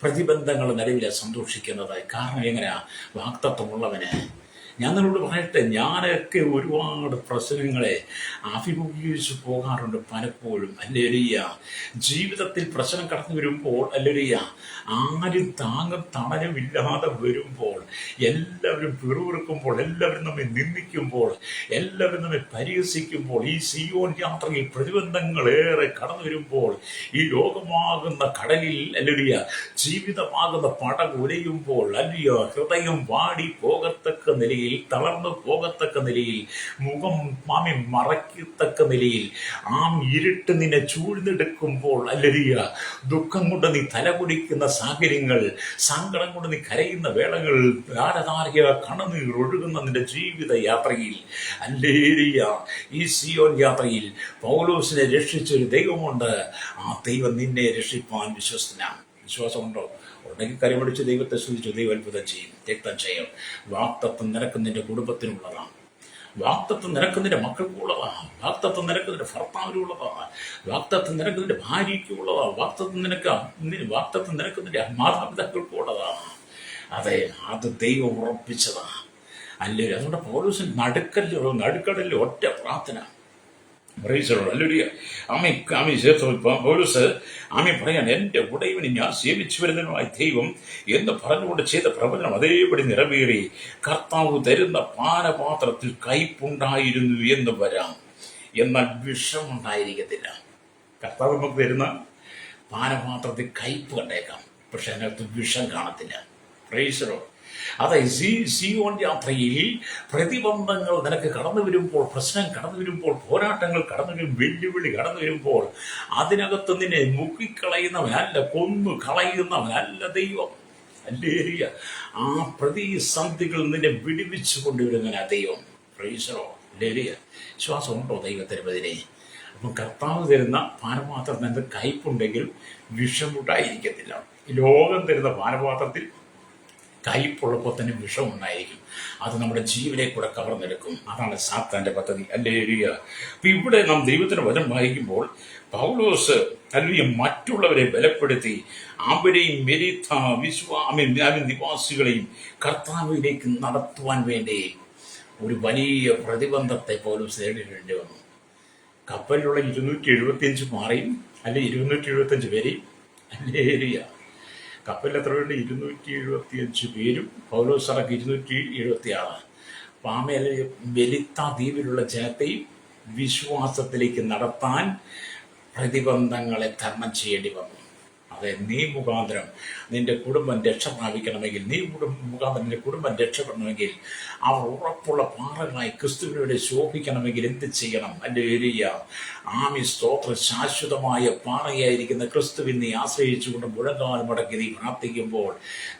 പ്രതിബന്ധങ്ങളുടെ നടുവില സന്തോഷിക്കുന്നത്. കാരണം എങ്ങനെയാ? വാഗ്ദത്തമുള്ളവന്. ഞാൻ നിങ്ങളോട് പറയട്ടെ, ഞാനൊക്കെ ഒരുപാട് പ്രശ്നങ്ങളെ അഭിമുഖീകരിച്ചു പോകാറുണ്ട് പലപ്പോഴും. ഹല്ലേലൂയ. ജീവിതത്തിൽ പ്രശ്നം കടന്നു വരുമ്പോൾ, ഹല്ലേലൂയ, ആരും താങ്ങും തണലും ഇല്ലാതെ വരുമ്പോൾ, എല്ലാവരും പിറുപിറുക്കുമ്പോൾ, എല്ലാവരും നമ്മെ നിന്ദിക്കുമ്പോൾ, എല്ലാവരും നമ്മെ പരിഹസിക്കുമ്പോൾ, ഈ സിയോൻ യാത്രയിൽ പ്രതിബന്ധങ്ങളേറെ കടന്നു വരുമ്പോൾ, ഈ ലോകമാകുന്ന കടലിൽ, ഹല്ലേലൂയ, ജീവിതമാകുന്ന പടം ഉലയുമ്പോൾ, ഹല്ലേലൂയ, ഹൃദയം വാടി പോകത്തക്ക നിലയിൽ, തളർന്നു പോകത്തക്ക നിലയിൽ, മുഖം മറയ്ക്കത്തക്ക നിലയിൽ, ഇരുട്ട് നിന്നെ ചൂഴ്ന്നെടുക്കുമ്പോൾ, ഹല്ലേലൂയ, ദുഃഖം കൊണ്ട് നീ തലകുടിക്കുന്ന സാഹചര്യങ്ങൾ, സങ്കടം കൊണ്ട് നീ കരയുന്ന വേളകൾ, ധാരധാരിക കണ്ണുനീർ ഒഴുകുന്ന നിന്റെ ജീവിത യാത്രയിൽ, ഹല്ലേലൂയ, ഈ സിയോൻ യാത്രയിൽ പൗലോസിനെ രക്ഷിച്ചൊരു ദൈവമുണ്ട്. ആ ദൈവം നിന്നെ രക്ഷിപ്പാൻ വിശ്വസ്തനാണ്. വിശ്വാസമുണ്ടോ? ഉണ്ടെങ്കിൽ കരമടിച്ച് ദൈവത്തെ സ്തുതിച്ചു, ദൈവം അത്ഭുതം ചെയ്യും. രക്തം ചെയ്യും. വാഗ്ദത്തം നിനക്ക് നിന്റെ കുടുംബത്തിനുള്ളതാണ്. വാഗ്ദത്തം നിനക്ക് നിന്റെ മക്കൾക്കുള്ളതാണ്. വാഗ്ദത്തം നിനക്ക് നിന്റെ ഭർത്താവിനുള്ളതാണ്. വാഗ്ദത്തം നിനക്ക് നിന്റെ ഭാര്യയ്ക്കുള്ളതാണ്. വാഗ്ദത്തം നിനക്ക് നിന്റെ മാതാപിതാക്കൾക്കുള്ളതാണ്. അതെ, അത് ദൈവം ഉറപ്പിച്ചതാണ്. അല്ലേ? അതുകൊണ്ട് പൗലോസിന് നടുക്കടലിൽ ഒറ്റ പ്രാർത്ഥന. പൗലോസ് പറയാൻ, എന്റെ ഉടയവന് ഞാൻ സേവിച്ചു വരുന്നതിനുമായി ദൈവം എന്ന് പറഞ്ഞുകൊണ്ട് ചെയ്ത പ്രവചനം അതേപടി നിറവേറി. കർത്താവ് തരുന്ന പാനപാത്രത്തിൽ കയ്പുണ്ടായിരുന്നു എന്ന് വരാം, എന്നാൽ വിഷമുണ്ടായിരിക്കത്തില്ല. കർത്താവ് നമുക്ക് തരുന്ന പാനപാത്രത്തിൽ കയ്പ് കണ്ടേക്കാം, പക്ഷെ അതിനകത്ത് വിഷം കാണത്തില്ല. Price the Lord. അതെ, സിയോൻ യാത്രയിൽ പ്രതിബന്ധങ്ങൾ നിനക്ക് കടന്നു വരുമ്പോൾ, പ്രശ്നം കടന്നു വരുമ്പോൾ, പോരാട്ടങ്ങൾ കടന്നു വരും, വെല്ലുവിളി കടന്നു വരുമ്പോൾ അതിനകത്ത് നിന്നെ മുക്കിക്കളയുന്നവനല്ല, കൊന്നു കളയുന്നവനല്ല ദൈവം. ഹല്ലേലൂയ. ആ പ്രതിസന്ധികൾ നിന്നെ വിടുവിച്ചു കൊണ്ടുവരുന്നവനാ ദൈവം. Price the Lord. ഹല്ലേലൂയ. വിശ്വാസമുണ്ടോ ദൈവത്തിനെതിരെ? അപ്പം കർത്താവ് തരുന്ന പാനപാത്രത്തിനകത്ത് കയ്പുണ്ടെങ്കിൽ വിഷമുണ്ടായിരിക്കത്തില്ല. ലോകം തരുന്ന പാനപാത്രത്തിൽ കയ്പുള്ളപ്പോൾ തന്നെ വിഷമുണ്ടായിരിക്കും. അത് നമ്മുടെ ജീവനെ കൂടെ കവർന്നെടുക്കും. അതാണ് സാത്താന്റെ പദ്ധതി. ഹല്ലേലൂയ. അപ്പൊ ഇവിടെ നാം ദൈവത്തിന്റെ വചനം വായിക്കുമ്പോൾ പൗലോസ് മറ്റുള്ളവരെ ബലപ്പെടുത്തി അവരെയും നിവാസികളെയും കർത്താവിലേക്ക് നടത്തുവാൻ വേണ്ടി ഒരു വലിയ പ്രതിബന്ധത്തെ പൗലോസ് നേരിടേണ്ടി വന്നു. കപ്പലിലുള്ള 275 മാറിയും അല്ലെ 275 പേരെയും. ഹല്ലേലൂയ. കപ്പലിൽ എത്ര പേരുണ്ട്? 275 പേരും. പൗലോസ് അടക്കം 276. പാമയിലെ മെലിത്ത ദ്വീപിലുള്ള ജനത്തെയും വിശ്വാസത്തിലേക്ക് നടത്താൻ പ്രതിബന്ധങ്ങളെ തരണം ചെയ്യേണ്ടി വന്നു. അതെ, നീ മുഖാന്തരം നിന്റെ കുടുംബം രക്ഷ പ്രാപിക്കണമെങ്കിൽ, മുഖാന്തരം നിന്റെ കുടുംബം രക്ഷപ്പെടണമെങ്കിൽ, അവർ ഉറപ്പുള്ള പാറകളായി ക്രിസ്തുവിനോട് ശോഭിക്കണമെങ്കിൽ എന്ത് ചെയ്യണം? ഹല്ലേലൂയ. സ്തോത്രം. ശാശ്വതമായ പാറയായിരിക്കുന്ന ക്രിസ്തുവിൽ നീ ആശ്രയിച്ചുകൊണ്ട് മുഴങ്കാലം മടക്കി നീ പ്രാർത്ഥിക്കുമ്പോൾ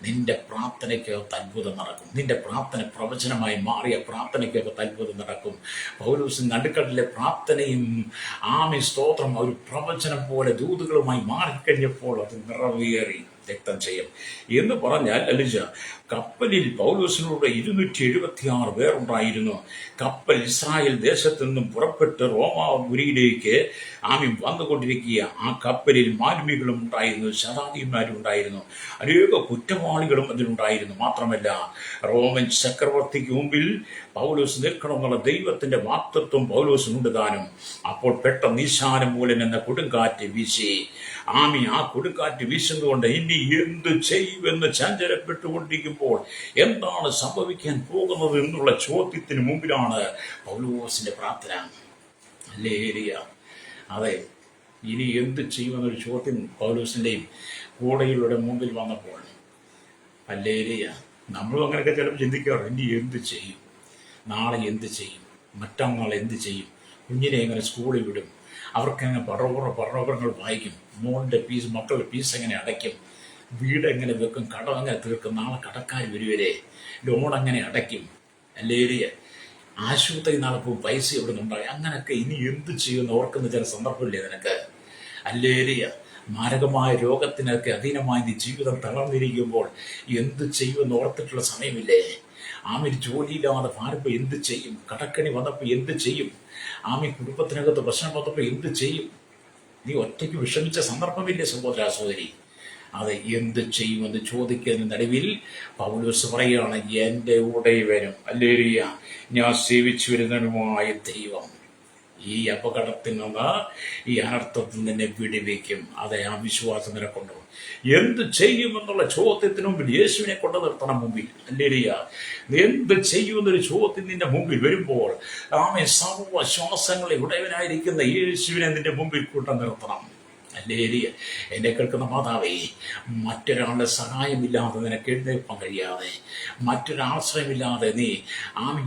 നിന്റെ പ്രാർത്ഥനയ്ക്കകത്ത് അത്ഭുതം നടക്കും. നിന്റെ പ്രാർത്ഥന പ്രവചനമായി മാറിയ പ്രാർത്ഥനയ്ക്കകത്ത് അത്ഭുതം നടക്കും. പൗലോസ് നടുക്കടലിലെ പ്രാർത്ഥനയും സ്തോത്രം ഒരു പ്രവചനം പോലെ ദൂതുകളുമായി മാറിക്കഴിഞ്ഞപ്പോൾ അത് നിറവേറി. രക്തം ചെയ്യും എന്ന് പറഞ്ഞാൽ അലിജ കപ്പലിൽ പൗലോസിനോട് 276 പേരുണ്ടായിരുന്നു. കപ്പൽ ഇസ്രായേൽ ദേശത്തു നിന്നും പുറപ്പെട്ട് റോമാപുരിയിലേക്ക് വന്നുകൊണ്ടിരിക്കുക. ആ കപ്പലിൽ മാലുമികളും ഉണ്ടായിരുന്നു, ശതാധിപന്മാരും ഉണ്ടായിരുന്നു, അനേക കുറ്റവാളികളും അതിലുണ്ടായിരുന്നു. മാത്രമല്ല, റോമൻ ചക്രവർത്തിക്ക് മുമ്പിൽ പൗലോസ് നിൽക്കണമെന്നുള്ള ദൈവത്തിന്റെ വാക്തത്വം പൗലോസിനുണ്ട് താനും. അപ്പോൾ പെട്ടെന്ന് നിശാനം മൂലൻ എന്ന കൊടുങ്കാറ്റ് വീശി. ആ കൊടുങ്കാറ്റ് വീശുന്നതുകൊണ്ട് ഇനി എന്ത് ചെയ്യുമെന്ന് ചഞ്ചലപ്പെട്ടുകൊണ്ടിരിക്കുമ്പോൾ എന്താണ് സംഭവിക്കാൻ പോകുന്നത് എന്നുള്ള ചോദ്യത്തിന് മുമ്പിലാണ് പൗലോസിന്റെ പ്രാർത്ഥന. ഹല്ലേലൂയ. അതെ, ഇനി എന്ത് ചെയ്യുമെന്നൊരു ചോദ്യം പൗലോസിന്റെയും കൂടെയുള്ള മുമ്പിൽ വന്നപ്പോൾ, ഹല്ലേലൂയ, നമ്മളും അങ്ങനെയൊക്കെ ചിലപ്പോൾ ചിന്തിക്കാറുണ്ട്, ഇനി എന്ത് ചെയ്യും, നാളെ എന്ത് ചെയ്യും, മറ്റന്നാൾ എന്ത് ചെയ്യും, കുഞ്ഞിനെ എങ്ങനെ സ്കൂളിൽ വിടും, അവർക്കെങ്ങനെ പഠനോപകരണങ്ങൾ വായിക്കും, മക്കളുടെ ഫീസ് എങ്ങനെ അടയ്ക്കും, വീട് എങ്ങനെ വെക്കും, കടം എങ്ങനെ തീർക്കും, നാളെ കടക്കാർ വരുവരെ, ലോൺ എങ്ങനെ അടയ്ക്കും, ഹല്ലേലൂയ, ആശുപത്രി നാളെ പോകും, പൈസ എവിടെ നിന്നുണ്ടായി, അങ്ങനെയൊക്കെ ഇനി എന്ത് ചെയ്യുമെന്ന് ഓർക്കുന്ന ചില സന്ദർഭമില്ലേ നിനക്ക്? ഹല്ലേലൂയ. മാരകമായ രോഗത്തിനൊക്കെ അധീനമായി നീ ജീവിതം തളർന്നിരിക്കുമ്പോൾ എന്ത് ചെയ്യുമെന്ന് ഓർത്തിട്ടുള്ള സമയമില്ലേ? ജോലിയില്ലാതെ ഭാരപ്പോൾ എന്ത് ചെയ്യും? കടക്കണി വന്നപ്പോൾ എന്ത് ചെയ്യും? കുടുംബത്തിനകത്ത് പ്രശ്നം വന്നപ്പോൾ എന്ത് ചെയ്യും? നീ ഒറ്റയ്ക്ക് വിഷമിച്ച സന്ദർഭമില്ലേ സഹോദര സഹോദരി? അത് എന്ത് ചെയ്യുമെന്ന് ചോദിക്കുന്നതിന് നടുവിൽ പൗലോസ് പറയുകയാണ്, എൻ്റെ ഉടയവനും ഹല്ലേലൂയ ഞാൻ സേവിച്ചു വരുന്നതിനുമായ ദൈവം ഈ അപകടത്തിൽ നിന്ന്, ഈ അനർത്ഥത്തിൽ നിന്നെ വിടുവിക്കും. അതെ, ആ വിശ്വാസം നിനക്കൊണ്ടു. എന്ത് ചെയ്യുമെന്നുള്ള ചോദ്യത്തിന് മുമ്പിൽ യേശുവിനെ കൊണ്ടു നിർത്തണം മുമ്പിൽ. ഹല്ലേലൂയ. എന്ത് ചെയ്യുമെന്നൊരു ചോദ്യം നിന്റെ മുമ്പിൽ വരുമ്പോൾ സർവ്വ ശ്വാസങ്ങളെ ഉടയവനായിരിക്കുന്ന യേശുവിനെ നിന്റെ മുമ്പിൽ കൊണ്ടു നിർത്തണം. ഹല്ലേലൂയ. എന്നെ കേൾക്കുന്ന മാതാവേ, മറ്റൊരാളുടെ സഹായമില്ലാതെ നിനക്ക് എഴുന്നേൽപ്പാൻ കഴിയാതെ, മറ്റൊരാശ്രയമില്ലാതെ നീ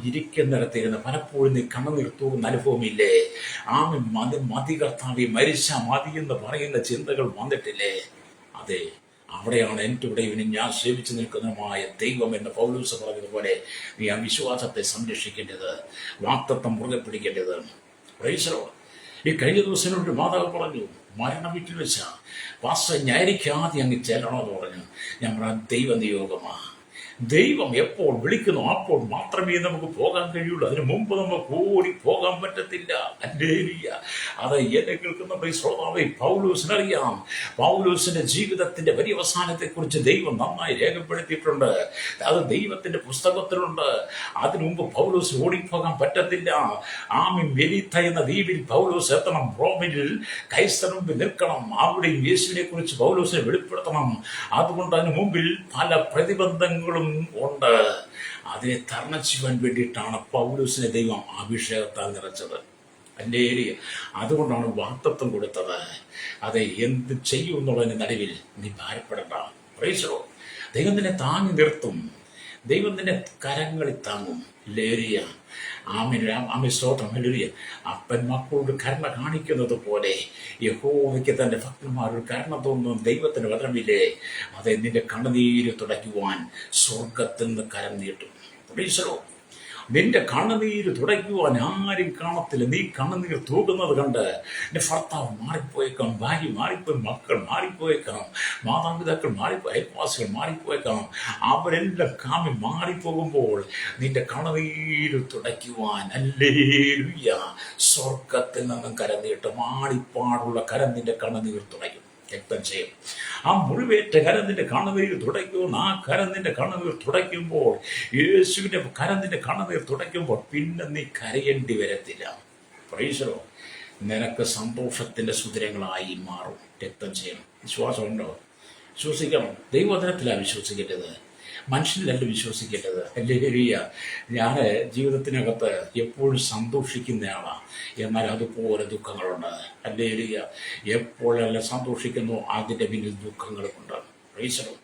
ഇരിക്കുന്നിടത്തിരുന്ന് പലപ്പോഴും നീ കണ്ണുനീർ തൂകുന്ന അനുഭവമില്ലേ? മതി കർത്താവേ, മരിച്ച മതി എന്ന് പറയുന്ന ചിന്തകൾ വന്നിട്ടില്ലേ? അതെ, അവിടെയാണ് എൻ്റെ ഉടയവനും ഞാൻ സേവിച്ചു നിൽക്കുന്നതുമായ ദൈവം എന്ന് പൗലോസ് പറഞ്ഞതുപോലെ നീ ആ വിശ്വാസത്തെ സംരക്ഷിക്കേണ്ടത്, വാഗ്ദത്തം മുറുകെ പിടിക്കേണ്ടത്. Price the Lord. ഈ കഴിഞ്ഞ ദിവസം ഒരു മാതാവ് പറഞ്ഞു, മരണ വീട്ടിൽ വെച്ച പാസ്റ്റർ ഞായരിക്കാതെ അങ്ങ് ചെല്ലണമെന്ന് പറഞ്ഞു. ഞാൻ പറഞ്ഞ ദൈവ നിയോഗമാ. ദൈവം എപ്പോൾ വിളിക്കുന്നു അപ്പോൾ മാത്രമേ നമുക്ക് പോകാൻ കഴിയുള്ളൂ. അതിനു മുമ്പ് നമുക്ക് ഓടി പോകാൻ പറ്റത്തില്ല. ഹല്ലേലൂയ. അത് എന്നെ കേൾക്കുന്ന ശ്രോതാവേ, പൗലോസിനറിയാം. പൗലോസിന്റെ ജീവിതത്തിന്റെ പര്യവസാനത്തെക്കുറിച്ച് ദൈവം നന്നായി രേഖപ്പെടുത്തിയിട്ടുണ്ട്. അത് ദൈവത്തിന്റെ പുസ്തകത്തിലുണ്ട്. അതിനു മുമ്പ് പൗലോസ് ഓടിപ്പോകാൻ പറ്റത്തില്ല. ആമീൻ. മെലീത്ത എന്ന ദ്വീപിൽ പൗലോസ് എത്തണം. റോമിൽ കൈസർ മുമ്പിൽ നിൽക്കണം. അവിടെയും യേശുവിനെ കുറിച്ച് പൗലോസിനെ വെളിപ്പെടുത്തണം. അതുകൊണ്ട് അതിന് മുമ്പിൽ പല പ്രതിബന്ധങ്ങളും ഉണ്ട്. അതിനെ തരണം ചെയ്യാൻ വേണ്ടിയിട്ടാണ് പൗലോസിനെ ദൈവം അഭിഷേകത്താൽ നിറച്ചത്. ഹല്ലേലൂയ. അതുകൊണ്ടാണ് വാഗ്ദത്തം കൊടുത്തത്. അത് എന്ത് ചെയ്യും എന്നുള്ളതിന്റെ നടുവിൽ നീ ഭാരപ്പെടണ്ട. Price the Lord. ദൈവം നിന്നെ താങ്ങി നിർത്തും. ദൈവം നിന്നെ കരങ്ങളിൽ താങ്ങും. ഹല്ലേലൂയ. ആമേൻ. ആമേൻ. സ്തോത്രം. ഹല്ലേലൂയ. അപ്പൻ മക്കളോട് കരുണ കാണിക്കുന്നത് പോലെ യഹോവയ്ക്ക് തന്റെ ഭക്തന്മാരോട് കരുണ തോന്നുന്ന ദൈവത്തിന്റെ വചനമില്ലേ? അതെ, നിന്റെ കണ്ണുനീര് തുടയ്ക്കുവാൻ സ്വർഗത്തിൽ നിന്ന് കരം നീട്ടും. Price the Lord. നിന്റെ കണ്ണുനീര് തുടയ്ക്കുവാൻ ആരും കാണത്തില്ല. നീ കണ്ണുനീർ തൂക്കുന്നത് കണ്ട് നിന്റെ ഭർത്താവ് മാറിപ്പോയേക്കാം, ഭാര്യ മാറിപ്പോയി, മക്കൾ മാറിപ്പോയേക്കാം, മാതാപിതാക്കൾ മാറിപ്പോയി, അയൽവാസികൾ മാറിപ്പോയേക്കാം. അവരെല്ലാം കാമി മാറിപ്പോകുമ്പോൾ നിന്റെ കണ്ണുനീര് തുടയ്ക്കുവാൻ ഹല്ലേലൂയ സ്വർഗത്തിൽ നിന്നും കരം നീട്ടും. ആണിപ്പാടുള്ള കരം നിന്റെ കണ്ണുനീർ തുടയ്ക്കും. രക്തം ചെയ്യും. ആ മുറിവേറ്റ കരം നിന്റെ കണ്ണുനീർ തുടയ്ക്കും. ആ കരം നിന്റെ കണ്ണുനീർ തുടയ്ക്കുമ്പോൾ, യേശുവിന്റെ കരം നിന്റെ കണ്ണുനീർ തുടയ്ക്കുമ്പോൾ പിന്നെ നീ കരയേണ്ടി വരത്തില്ല. Price the Lord. നിനക്ക് സന്തോഷത്തിന്റെ സുദിനങ്ങളായി മാറും. രക്തം ചെയ്യണം. വിശ്വാസമുണ്ടോ? വിശ്വസിക്കണം. ദൈവവചനത്തിലാണ് വിശ്വസിക്കേണ്ടത്, മനുഷ്യനിലല്ല വിശ്വസിക്കേണ്ടത്. ഹല്ലേലൂയ. ഞാൻ ജീവിതത്തിനകത്ത് എപ്പോഴും സന്തോഷിക്കുന്നയാളാണ്. എന്നാൽ അതുപോലെ ദുഃഖങ്ങളുണ്ട്. ഹല്ലേലൂയ. എപ്പോഴെല്ലാം സന്തോഷിക്കുന്നു അതിൻ്റെ പിന്നിൽ ദുഃഖങ്ങളുമുണ്ട്. Price the Lord.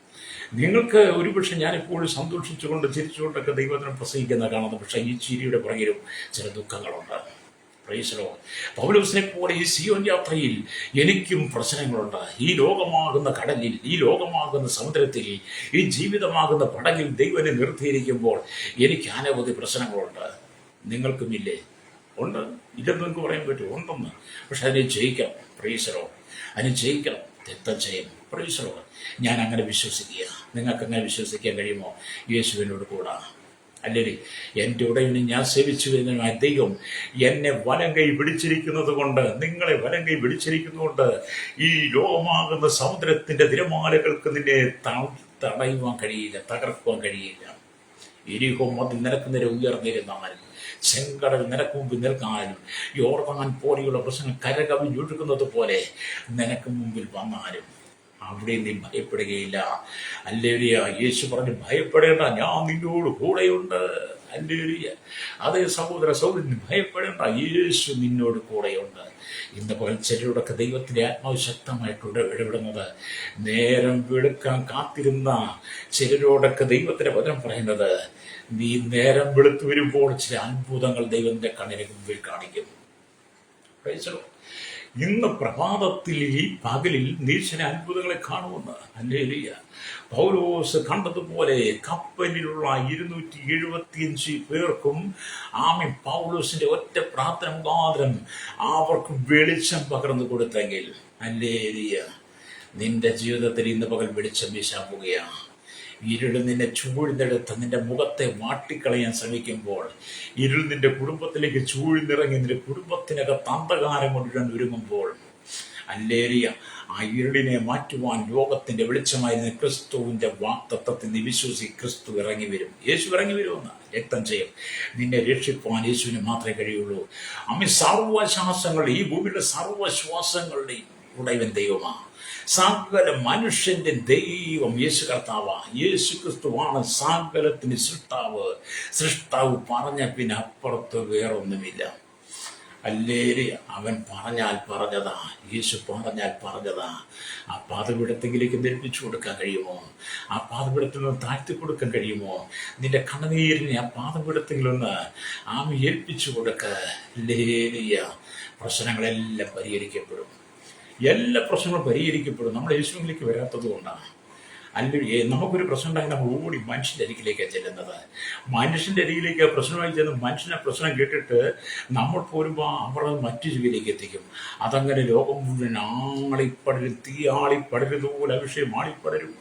നിങ്ങൾക്ക് ഒരുപക്ഷെ ഞാനെപ്പോഴും സന്തോഷിച്ചുകൊണ്ട് ചിരിച്ചുകൊണ്ടൊക്കെ ദൈവത്തിനെ പ്രസംഗിക്കുന്ന കാണുന്നു. പക്ഷേ ഈ ചിരിയുടെ പുറകിലും ചില ദുഃഖങ്ങളുണ്ട്. Price the Lord. പൗലോസിനെ പോലെ ഈ സിയോൻ യാത്രയിൽ എനിക്കും പ്രശ്നങ്ങളുണ്ട്. ഈ ലോകമാകുന്ന കടലിൽ, ഈ ലോകമാകുന്ന സമുദ്രത്തിൽ, ഈ ജീവിതമാകുന്ന പടകിൽ ദൈവനെ നിർത്തിയിരിക്കുമ്പോൾ എനിക്ക് അനവധി പ്രശ്നങ്ങളുണ്ട്. നിങ്ങൾക്കുമില്ലേ? ഉണ്ട്. ഇല്ലെന്ന് നിങ്ങൾക്ക് പറയാൻ പറ്റും. ഉണ്ടെന്ന്. പക്ഷെ അതിനെ ജയിക്കണം. Price the Lord. അതിനെ ജയിക്കണം. രക്തം ചെയ്യണം. Price the Lord. ഞാൻ അങ്ങനെ വിശ്വസിക്കുക. നിങ്ങൾക്ക് അങ്ങനെ വിശ്വസിക്കാൻ കഴിയുമോ? യേശുവിനോട് കൂടാ. അല്ലെങ്കിൽ എൻ്റെ ഉടയനെ ഞാൻ സേവിച്ചു വരുന്നതിനായി ദൈവം എന്നെ വലം കൈ പിടിച്ചിരിക്കുന്നത് കൊണ്ട്, നിങ്ങളെ വലം കൈ പിടിച്ചിരിക്കുന്നതുകൊണ്ട് ഈ ലോകമാകുന്ന സമുദ്രത്തിന്റെ തിരമാലകൾക്ക് നിന്നെ തടയുവാൻ കഴിയില്ല, തകർക്കുവാൻ കഴിയില്ല. എരിഹോ മതിൽ നിനക്ക് നേരെ ഉയർന്നിരുന്നാലും, ചെങ്കടൽ നിനക്ക് മുമ്പിൽ നിൽക്കാനും, യോർദാൻ പോലെയുള്ള പ്രശ്നങ്ങൾ കരകവിഞ്ഞൊഴുകുന്നത് പോലെ നിനക്ക് മുമ്പിൽ വന്നാലും അവിടെ നീ ഭയപ്പെടുകയില്ല. ഹല്ലേലൂയ. യേശു പറഞ്ഞു, ഭയപ്പെടേണ്ട, ഞാൻ നിന്നോട് കൂടെയുണ്ട്. ഹല്ലേലൂയ. അതേ സഹോദരൻ ഭയപ്പെടേണ്ട, യേശു നിന്നോട് കൂടെയുണ്ട്. ഇന്ന് പകൽ ചിലരോടൊക്കെ ദൈവത്തിന്റെ ആത്മാവ് ശക്തമായിട്ടുണ്ട് ഇടപെടുന്നത്. നേരം വെളുക്കാൻ കാത്തിരുന്ന ചിലരോടൊക്കെ ദൈവത്തിന്റെ വചനം പറയുന്നത്, നീ നേരം വെളുത്തു വരുമ്പോൾ ചില അത്ഭുതങ്ങൾ ദൈവത്തിന്റെ കണ്ണിന് മുമ്പിൽ കാണിക്കും. Price the Lord. ഇന്ന് പ്രഭാതത്തിൽ ഈ പകലിൽ നീ ചില അത്ഭുതങ്ങളെ കാണുമെന്ന്. ഹല്ലേലൂയ. പൗലോസ് കണ്ടതുപോലെ കപ്പലിലുള്ള 275 പേർക്കും ആമേൻ പൗലോസിന്റെ ഒറ്റ പ്രാർത്ഥന മുഖാന്തരം അവർക്ക് വെളിച്ചം പകർന്നു കൊടുത്തെങ്കിൽ, ഹല്ലേലൂയ, നിന്റെ ജീവിതത്തിൽ ഇന്ന് പകൽ വെളിച്ചം വീശാൻ പോകുകയാണ്. ഇരുൾ നിന്നെ ചൂഴ്ന്നെടുത്ത് നിന്റെ മുഖത്തെ വാട്ടിക്കളയാൻ ശ്രമിക്കുമ്പോൾ, ഇരുൾ നിന്റെ കുടുംബത്തിലേക്ക് ചൂഴ്ന്നിറങ്ങി നിന്റെ കുടുംബത്തിനകത്ത് അന്ധകാരം കൊണ്ടുവരാൻ ഒരുങ്ങുമ്പോൾ, ഹല്ലേലൂയ, ആ ഇരുളിനെ മാറ്റുവാൻ ലോകത്തിന്റെ വെളിച്ചമായിരുന്ന ക്രിസ്തുവിന്റെ വാഗ്ദത്തത്തിൽ നീ വിശ്വസി. ക്രിസ്തു ഇറങ്ങി വരും. യേശു ഇറങ്ങി വരുമെന്ന്. രക്തം ചെയ്യും. നിന്നെ രക്ഷിക്കുവാൻ യേശുവിന് മാത്രമേ കഴിയുള്ളൂ. അമ്മ സർവ്വശ്വാസങ്ങളുടെ, ഈ ഭൂമിയുടെ സർവ്വശ്വാസങ്ങളുടെയും ഉടയവൻ ദൈവമാണ്. സകല മനുഷ്യന്റെ ദൈവം യേശു കർത്താവാ. യേശു ക്രിസ്തുവാണ് സകലത്തിന് സൃഷ്ടാവ്. സൃഷ്ടാവ് പറഞ്ഞ പിന്നെ അപ്പുറത്ത് വേറൊന്നുമില്ല. ഹല്ലേലൂയ. അവൻ പറഞ്ഞാൽ പറഞ്ഞതാ. യേശു പറഞ്ഞാൽ പറഞ്ഞതാ. ആ പാതപീഠത്തെങ്കിലേക്ക് ധരിപ്പിച്ചു കൊടുക്കാൻ കഴിയുമോ? ആ പാതപീഠത്തിൽ നിന്ന് താഴ്ത്തി കൊടുക്കാൻ കഴിയുമോ? നിന്റെ കണ്ണുനീരിനെ ആ പാതപീഠത്തിലൊന്ന് ഏൽപ്പിച്ചു കൊടുക്ക. ഹല്ലേലൂയ. പ്രശ്നങ്ങളെല്ലാം പരിഹരിക്കപ്പെടും. എല്ലാ പ്രശ്നങ്ങളും പരിഹരിക്കപ്പെടും. നമ്മൾ യേശുവിലേക്ക് വരാത്തത് കൊണ്ടാണ്. അല്ലെങ്കിൽ നമുക്കൊരു പ്രശ്നം ഉണ്ടെങ്കിൽ നമ്മൾ ഓടി മനുഷ്യൻ്റെ അരികിലേക്കാണ് ചെല്ലുന്നത്. മനുഷ്യൻ്റെ അരികിലേക്ക് പ്രശ്നമായി ചെന്ന് മനുഷ്യനെ പ്രശ്നം കേട്ടിട്ട് നമ്മൾ പോരുമ്പോൾ അവർ മറ്റു ജീവിയിലേക്ക് എത്തിക്കും. അതങ്ങനെ ലോകം മുഴുവൻ ആളിപ്പടരും, തീ ആളിപ്പടരുന്നതുപോലെ ആ വിഷയം ആളിപ്പടരും.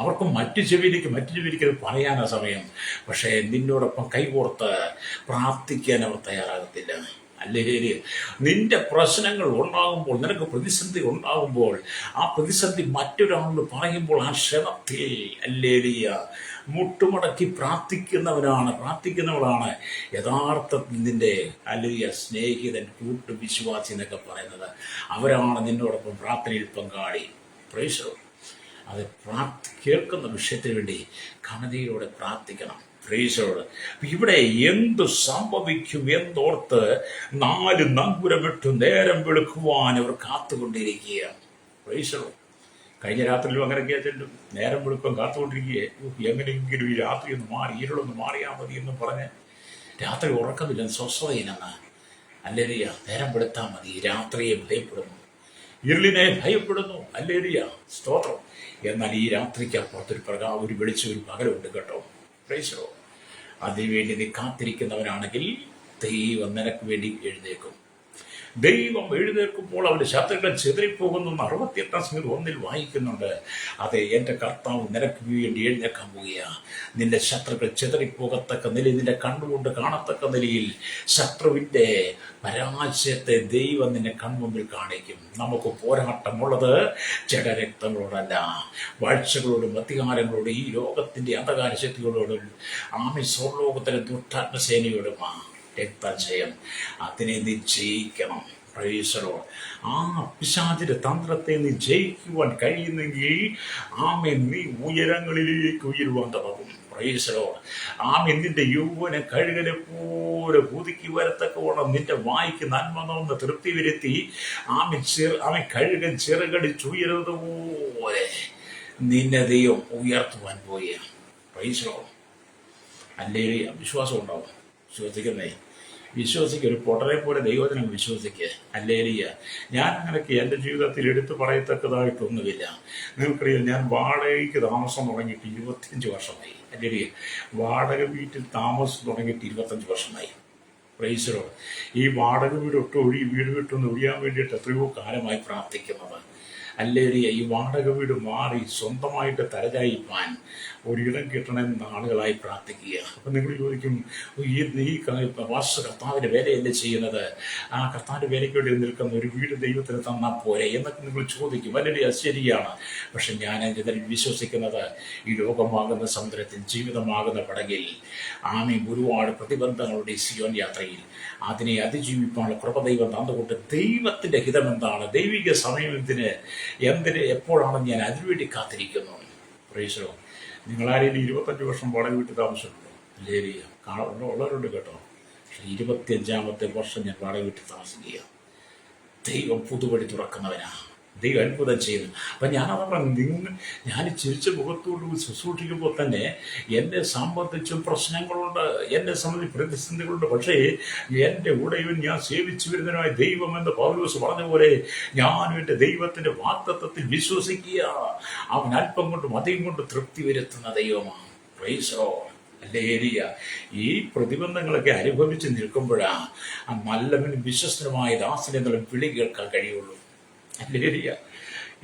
അവർക്ക് മറ്റു ചെവിയിലേക്ക് അത് പറയാനാ സമയം. പക്ഷേ നിന്നോടൊപ്പം കൈകോർത്ത് പ്രാർത്ഥിക്കാൻ അവർ തയ്യാറാകത്തില്ല. അല്ലേ, നിന്റെ പ്രശ്നങ്ങൾ ഉണ്ടാകുമ്പോൾ, നിനക്ക് പ്രതിസന്ധി ഉണ്ടാകുമ്പോൾ, ആ പ്രതിസന്ധി മറ്റൊരാളോട് പറയുമ്പോൾ ആ ക്ഷണത്തിൽ അല്ലേലിയ മുട്ടുമടക്കി പ്രാർത്ഥിക്കുന്നവളാണ് യഥാർത്ഥത്തിൽ നിന്റെ അല്ലേലിയ സ്നേഹിതൻ, കൂട്ടുവിശ്വാസി എന്നൊക്കെ പറയുന്നത്. അവരാണ് നിന്നോടൊപ്പം പ്രാർത്ഥനയിൽ പങ്കാളി. പ്രൈസ്. അത് കേൾക്കുന്ന വിഷയത്തിന് വേണ്ടി കണ്ണുനീരോടെ പ്രാർത്ഥിക്കണം. പ്രൈസോട്. ഇവിടെ എന്തു സംഭവിക്കും എന്നോർത്ത് 4 നങ്കുരമിട്ട് നേരം വെളുക്കുവാൻ അവർ കാത്തുകൊണ്ടിരിക്കുകയാണ്. പ്രൈസോട്. കഴിഞ്ഞ രാത്രിയിലും അങ്ങനെയൊക്കെയാ ചെല്ലും. നേരം വെളുപ്പം കാത്തുകൊണ്ടിരിക്കുകയെ, എങ്ങനെയെങ്കിലും ഈ രാത്രി ഒന്ന് മാറി, ഇരുളൊന്ന് മാറിയാൽ മതി എന്നും പറഞ്ഞ് രാത്രി ഉറക്കമില്ല, സ്വസ്ഥതയിനെന്ന്. അല്ലേലിയ, നേരം വെളുത്താൽ മതി. രാത്രിയെ ഭയപ്പെടുന്നു, ഇരുളിനെ ഭയപ്പെടുന്നു. അല്ലേലിയ, സ്തോത്രം. എന്നാൽ ഈ രാത്രിക്ക് അപ്പുറത്തൊരു ഒരു വെളിച്ചം, ഒരു പകലുണ്ട് കേട്ടോ. പ്രൈസോ. അതിനുവേണ്ടി നീ കാത്തിരിക്കുന്നവനാണെങ്കിൽ ദൈവം നിനക്ക് വേണ്ടി എഴുന്നേക്കും. ദൈവം എഴുന്നേൽക്കുമ്പോൾ അവന്റെ ശത്രുക്കൾ ചിതറിപ്പോകുന്നു 68-1 വായിക്കുന്നുണ്ട്. അതെ, എൻ്റെ കർത്താവ് നിനക്ക് വേണ്ടി എഴുന്നേക്കാൻ പോവുകയാ. നിന്റെ ശത്രുക്കൾ ചിതറിപ്പോകത്തക്ക നിലയിൽ, നിന്റെ കണ്ണുകൊണ്ട് കാണത്തക്ക നിലയിൽ ശത്രുവിൻ്റെ പരാജയത്തെ ദൈവം നിന്നെ കൺമുമ്പിൽ കാണിക്കും. നമുക്ക് പോരാട്ടമുള്ളത് ജഡരക്തങ്ങളോടല്ല, വാഴ്ചകളോടും അധികാരങ്ങളോടും ഈ ലോകത്തിൻ്റെ അന്ധകാര ശക്തികളോടും സ്വർലോകത്തിലെ ദുഷ്ടാത്മസേനയോടുമാ രക്തജയം. അതിനെ നീ ജയിക്കണം. പ്രൈസലോ. ആ പിശാചിന്റെ തന്ത്രത്തെ നീ ജയിക്കുവാൻ കഴിയുന്നെങ്കിൽ നീ ഉയരങ്ങളിലേക്ക് ഉയരുവാൻ തുടങ്ങും. പ്രൈസലോ. നിന്റെ യൗവന കഴുകനെ പോലെ പുതുക്കി വരത്തക്കോണം നിന്റെ വായിക്ക് നന്മ നോന്ന് തൃപ്തി വരുത്തി കഴുകൻ ചിറകടിച്ചുയരുന്നത് പോലെ നിന്നെ ദൈവം ഉയർത്തുവാൻ പോയ. പ്രൈസലോ. അല്ലേ, വിശ്വാസം ഉണ്ടാവും. വിശ്വസിക്കുക. ഒരു പൊട്ടനെ പോലെ ദൈവത്തിനെ വിശ്വസിക്കുക. അല്ലേലിയ. ഞാൻ അങ്ങനെയൊക്കെ എൻ്റെ ജീവിതത്തിൽ എടുത്തു പറയത്തക്കതായിട്ടൊന്നുമില്ല. നിങ്ങൾക്കറിയാം, ഞാൻ വാടകയ്ക്ക് താമസം തുടങ്ങിയിട്ട് 25 വർഷമായി. അല്ലേലിയ. വാടക വീട്ടിൽ താമസം തുടങ്ങിയിട്ട് 25 വർഷമായി. പ്രൈസറോ. ഈ വാടക വീട് വിട്ടൊന്ന് ഒഴിയാൻ വേണ്ടിയിട്ട് എത്രയോ കാലമായി പ്രാർത്ഥിക്കുന്നത്. അല്ലേലിയ. ഈ വാടക വീട് മാറി സ്വന്തമായിട്ട് തലചായിപ്പാൻ ഒരിടം കിട്ടണമെന്ന് ആളുകളായി പ്രാർത്ഥിക്കുക. അപ്പം നിങ്ങൾ ചോദിക്കും, ഈ കർത്താവിൻ്റെ വേലയല്ലേ ചെയ്യുന്നത്? ആ കർത്താവിൻ്റെ വേലയ്ക്ക് വേണ്ടി നിൽക്കുന്ന ഒരു വീട് ദൈവത്തിന് തന്നാൽ പോരെ എന്നൊക്കെ നിങ്ങൾ ചോദിക്കും. അല്ലെങ്കിൽ അത് ശരിയാണ്. പക്ഷെ ഞാൻ ഇതിൽ വിശ്വസിക്കുന്നത്, ഈ ലോകമാകുന്ന സമുദ്രത്തിൽ, ജീവിതമാകുന്ന പടകിൽ ഒരുപാട് പ്രതിബന്ധങ്ങളുടെ സിയോൻ യാത്രയിൽ അതിനെ അതിജീവിക്കാനുള്ള കൃപ ദൈവം തന്നുകൊണ്ട് ദൈവത്തിൻ്റെ ഹിതം എന്താണ്, ദൈവിക സമയത്തിന് എപ്പോഴാണെന്ന് ഞാൻ അതിനുവേണ്ടി കാത്തിരിക്കുന്നു. പ്രൈസോ. നിങ്ങളാരെയും 25 വർഷം വാടക വീട്ടിൽ താമസിച്ചിട്ടുണ്ടോ? ലേരിയ ഉള്ളവരുണ്ട് കേട്ടോ. പക്ഷെ 25ാമത്തെ വർഷം ഞാൻ വാടക വീട്ടിൽ താമസിക്കുക. ദൈവം പുതുവഴി തുറക്കുന്നവനാ. ദൈവം അത്ഭുതം ചെയ്യുന്നു. അപ്പം ഞാനത് പറഞ്ഞു, ഞാൻ ചിരിച്ച മുഖത്തോട് ശുശ്രൂഷിക്കുമ്പോൾ തന്നെ എന്നെ സംബന്ധിച്ചും പ്രശ്നങ്ങളുണ്ട്, എന്നെ സംബന്ധിച്ച് പ്രതിസന്ധികളുണ്ട്. പക്ഷേ എൻ്റെ ഉടയവൻ, ഞാൻ സേവിച്ചു വരുന്നതിനായ ദൈവം എന്ന് പൗലോസ് പറഞ്ഞ പോലെ ഞാനും എൻ്റെ ദൈവത്തിൻ്റെ വാഗ്ദത്തത്തിൽ വിശ്വസിക്കുക. അവൻ അല്പം കൊണ്ടും അധികം കൊണ്ട് തൃപ്തി വരുത്തുന്ന ദൈവമാണ്. പ്രൈസോ. അല്ലേലിയ. ഈ പ്രതിബന്ധങ്ങളൊക്കെ അനുഭവിച്ച് നിൽക്കുമ്പോഴാണ് ആ നല്ലവനും വിശ്വസ്തനുമായ ദാസൻ എന്നുള്ള വിളി കേൾക്കാൻ കഴിയുള്ളൂ. അല്ലേലിയ.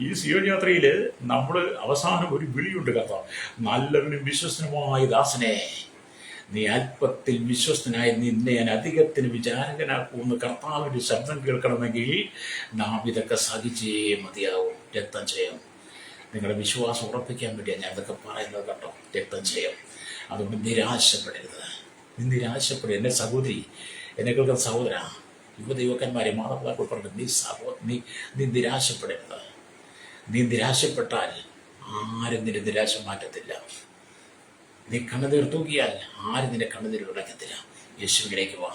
ഈ സിയോൻ യാത്രയിൽ നമ്മൾ അവസാനം ഒരു വിളിയുണ്ട് കർത്താവ്, നല്ലവനും വിശ്വസ്തനുമായ ദാസനെ, നീ അല്പത്തിൽ വിശ്വസ്തനായി നിന്നെ ഞാൻ അധികത്തിന് വിചാരകനാക്കുമെന്ന് കർത്താവിൻ്റെ ശബ്ദം കേൾക്കണമെങ്കിൽ നാം ഇതൊക്കെ സഹിച്ചേ മതിയാവും. രക്തം ചെയ്യാം. നിങ്ങളുടെ വിശ്വാസം ഉറപ്പിക്കാൻ വേണ്ടിയാണ് ഞാൻ ഇതൊക്കെ പറയുന്നത് കേട്ടോ. രക്തം ചെയ്യാം. അതുകൊണ്ട് നിരാശപ്പെടരുത്. നീ നിരാശപ്പെടരുത്. എൻ്റെ സഹോദരി, എന്നെ കേൾക്കുന്ന സഹോദര, യുവദൈവക്കന്മാരെ, മാതാപിതാക്കൾ പറഞ്ഞു, നീ നിരാശപ്പെടരുത്. നീ നിരാശപ്പെട്ടാൽ ആരും നിന്റെ നിരാശ മാറ്റത്തില്ല. നീ കണ്ണുനീർ തൂക്കിയാൽ ആരും നിന്റെ കണ്ണുനീർ ഉടക്കത്തില്ല. യേശുവിലേക്ക് വാ.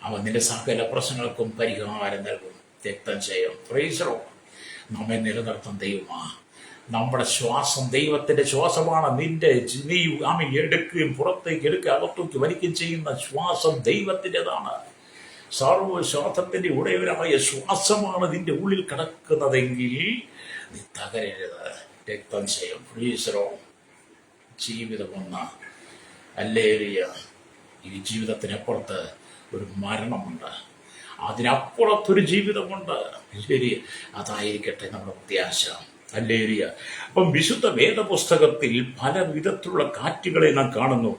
അവൻ നിന്റെ സകല പ്രശ്നങ്ങൾക്കും പരിഹാരം നൽകും. രക്തം ചെയ്യും. പ്രൈസറോ. നമ്മെ നിലനിർത്തും ദൈവമാ. നമ്മുടെ ശ്വാസം ദൈവത്തിൻ്റെ ശ്വാസമാണ്. നീ എടുക്കുകയും പുറത്തേക്ക് എടുക്കുക, അകത്തേക്ക് വലിക്കുകയും ചെയ്യുന്ന ശ്വാസം ദൈവത്തിൻ്റെതാണ്. സർവ്വശ്വാസത്തിൻ്റെ ഉടയവനായ ശ്വാസമാണ് നിന്റെ ഉള്ളിൽ കിടക്കുന്നതെങ്കിൽ നീ തകരരുത്. രക്തം ചെയ്യും ഫ്രീസറോ ജീവിതമെന്ന അല്ലേലിയ. ഈ ജീവിതത്തിനപ്പുറത്ത് ഒരു മരണമുണ്ട്, അതിനപ്പുറത്തൊരു ജീവിതമുണ്ട്. ശരി, അതായിരിക്കട്ടെ നമ്മുടെ പ്രത്യാശ. ഹല്ലേലൂയ. അപ്പം വിശുദ്ധ വേദപുസ്തകത്തിൽ പല വിധത്തിലുള്ള കാറ്റുകളെ നാം കാണുന്നു.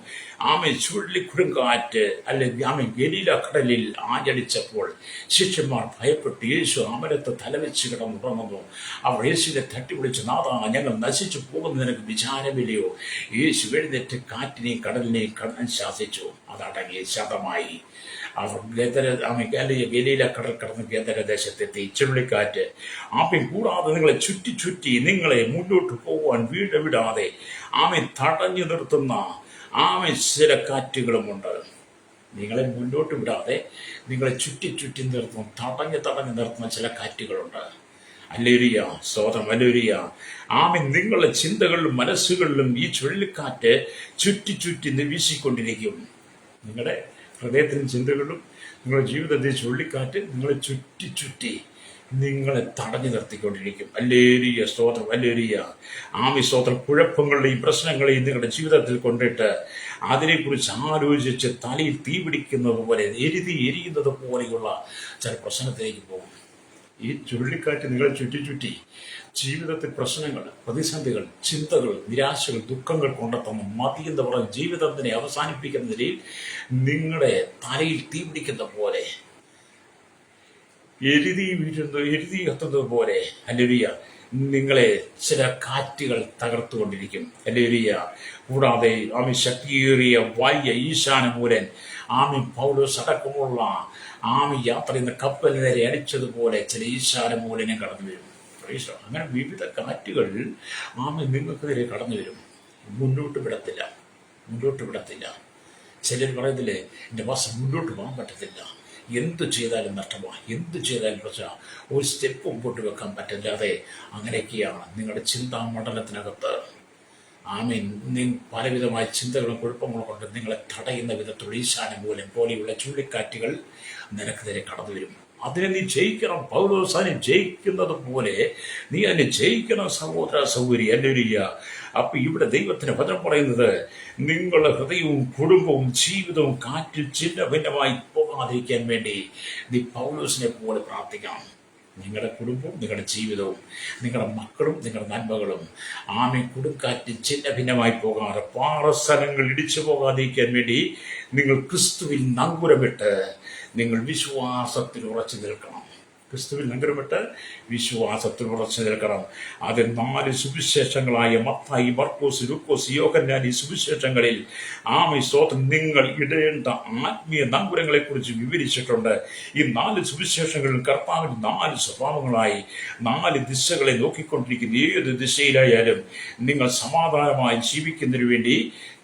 ചുഴലിക്കുടുങ്കാറ്റ് അല്ലെങ്കിൽ ഗലീല കടലിൽ ആഞ്ഞടിച്ചപ്പോൾ ശിഷ്യന്മാർ ഭയപ്പെട്ട് യേശു അമരത്ത് തലവെച്ച് കിടന്നുറങ്ങുന്നു. അവർ യേശുവിനെ തട്ടി വിളിച്ചു, നാഥാ, ഞങ്ങൾ നശിച്ചു പോകുന്ന നിനക്ക് വിചാരമില്ലയോ? യേശു എഴുന്നേറ്റ് കാറ്റിനെയും കടലിനെയും കടൻ ശാസിച്ചു, അതടങ്ങി ശതമായി. അവർ ഗലീല കടൽ കടന്ന് ഗദരദേശത്തെത്തി. ചുഴലിക്കാറ്റ് കൂടാതെ നിങ്ങളെ ചുറ്റി ചുറ്റി നിങ്ങളെ മുന്നോട്ട് പോകാൻ വിടാതെ തടഞ്ഞു നിർത്തുന്ന ചില കാറ്റുകളുമുണ്ട്. നിങ്ങളെ മുന്നോട്ട് വിടാതെ നിങ്ങളെ ചുറ്റി ചുറ്റി നിർത്തുന്ന തടഞ്ഞു നിർത്തുന്ന ചില കാറ്റുകളുണ്ട്. ഹല്ലേലൂയ, സ്തോത്രം, ഹല്ലേലൂയ. നിങ്ങളുടെ ചിന്തകളിലും മനസ്സുകളിലും ഈ ചുഴലിക്കാറ്റ് ചുറ്റി ചുറ്റി വീശിക്കൊണ്ടിരിക്കും. നിങ്ങളുടെ ഹൃദയത്തിലും ചിന്തകളിലും നിങ്ങളുടെ ജീവിതത്തിൽ ചുഴലിക്കാറ്റ് നിങ്ങളെ ചുറ്റി ചുറ്റി നിങ്ങളെ തടഞ്ഞു നിർത്തിക്കൊണ്ടിരിക്കും. ഹല്ലേലൂയ, സ്തോത്രം, ഹല്ലേലൂയ. സ്തോത്രം. കുഴപ്പങ്ങളുടെയും പ്രശ്നങ്ങളെയും നിങ്ങളുടെ ജീവിതത്തിൽ കൊണ്ടിട്ട് അതിനെക്കുറിച്ച് ആലോചിച്ച് തലയിൽ തീ പിടിക്കുന്നത് പോലെ എരിയുന്നത് പോലെയുള്ള ചില പ്രശ്നത്തിലേക്ക് പോകും. ഈ ചുഴലിക്കാറ്റ് നിങ്ങളെ ചുറ്റി ചുറ്റി ജീവിതത്തിൽ പ്രശ്നങ്ങൾ, പ്രതിസന്ധികൾ, ചിന്തകൾ, നിരാശകൾ, ദുഃഖങ്ങൾ കൊണ്ടെത്തുന്ന മതി എന്ന് പറഞ്ഞ് ജീവിതത്തിനെ അവസാനിപ്പിക്കുന്ന നിലയിൽ നിങ്ങളുടെ തലയിൽ തീ പിടിക്കുന്ന പോലെ, എരുതി കത്തുന്നത് പോലെ, ഹല്ലേലൂയ, നിങ്ങളെ ചില കാറ്റുകൾ തകർത്തുകൊണ്ടിരിക്കും. ഹല്ലേലൂയ. കൂടാതെ ശക്തിയേറിയ വലിയ ഈശാനമൂലൻ പൗലോസ് അടക്കമുള്ള യാത്ര ചെയ്യുന്ന കപ്പൽ നേരെ അടിച്ചതുപോലെ ചില ഈശാനമൂലനെ കടന്നു വരും. അങ്ങനെ വിവിധ കാറ്റുകൾ നിങ്ങൾക്കെതിരെ കടന്നു വരും. മുന്നോട്ട് വിടത്തില്ല. ചിലർ പറയുന്നില്ലേ, എൻ്റെ വാസം മുന്നോട്ട് പോകാൻ പറ്റത്തില്ല, എന്തു ചെയ്താലും നഷ്ടമാണ്, എന്തു ചെയ്താലും പ്രശ്നമാണ്, ഒരു സ്റ്റെപ്പ് മുമ്പോട്ട് വെക്കാൻ പറ്റില്ലാതെ. അങ്ങനെയൊക്കെയാണ് നിങ്ങളുടെ ചിന്താമണ്ഡലത്തിനകത്ത് പലവിധമായ ചിന്തകളും കുഴപ്പങ്ങളും കൊണ്ട് നിങ്ങളെ തടയുന്ന വിധത്തിലുള്ള ഈശാനമൂലം പോലെയുള്ള ചുഴലിക്കാറ്റുകൾ നിനക്കെതിരെ കടന്നു വരും. അതിനെ നീ ജയിക്കണം. പൗലോസ് അതിനെ ജയിക്കുന്നത് പോലെ നീ അതിനെ ജയിക്കണം സഹോദര സഹോദരി. ഹല്ലേലൂയ. അപ്പൊ ഇവിടെ ദൈവത്തിന് വചനം പറയുന്നത്, നിങ്ങളുടെ ഹൃദയവും കുടുംബവും ജീവിതവും കാറ്റിൽ ചിന്ന ഭിന്നമായി പോകാതിരിക്കാൻ വേണ്ടി നീ പൗലോസിനെ പോലെ പ്രാർത്ഥിക്കണം. നിങ്ങളുടെ കുടുംബവും നിങ്ങളുടെ ജീവിതവും നിങ്ങളുടെ മക്കളും നിങ്ങളുടെ നന്മകളും കൊടുങ്കാറ്റ് ചിന്ന ഭിന്നമായി പോകാതെ പാറസ്ഥലങ്ങൾ ഇടിച്ചു പോകാതിരിക്കാൻ വേണ്ടി നിങ്ങൾ ക്രിസ്തുവിൽ നങ്കുരമിട്ട് നിങ്ങൾ വിശ്വാസത്തിൽ ഉറച്ചു നിൽക്കണം. ക്രിസ്തുവിൽ നങ്കുരമിട്ട് വിശ്വാസത്തിൽ ഉറച്ചു നിൽക്കണം. അത് 4 സുവിശേഷങ്ങളായ മത്തായി, മർക്കോസ്, ലൂക്കോസ്, യോഹന്നാൻ ഈ സുവിശേഷങ്ങളിൽ സ്തോത്രം നിങ്ങൾ ഇടേണ്ട ആത്മീയ നങ്കുരങ്ങളെ കുറിച്ച് വിവരിച്ചിട്ടുണ്ട്. ഈ 4 സുവിശേഷങ്ങളിൽ കർത്താവിന് 4 സ്വഭാവങ്ങളായി 4 ദിശകളെ നോക്കിക്കൊണ്ടിരിക്കുന്ന ഏത് ദിശയിലായാലും നിങ്ങൾ സമാധാനമായി ജീവിക്കുന്നതിന് വേണ്ടി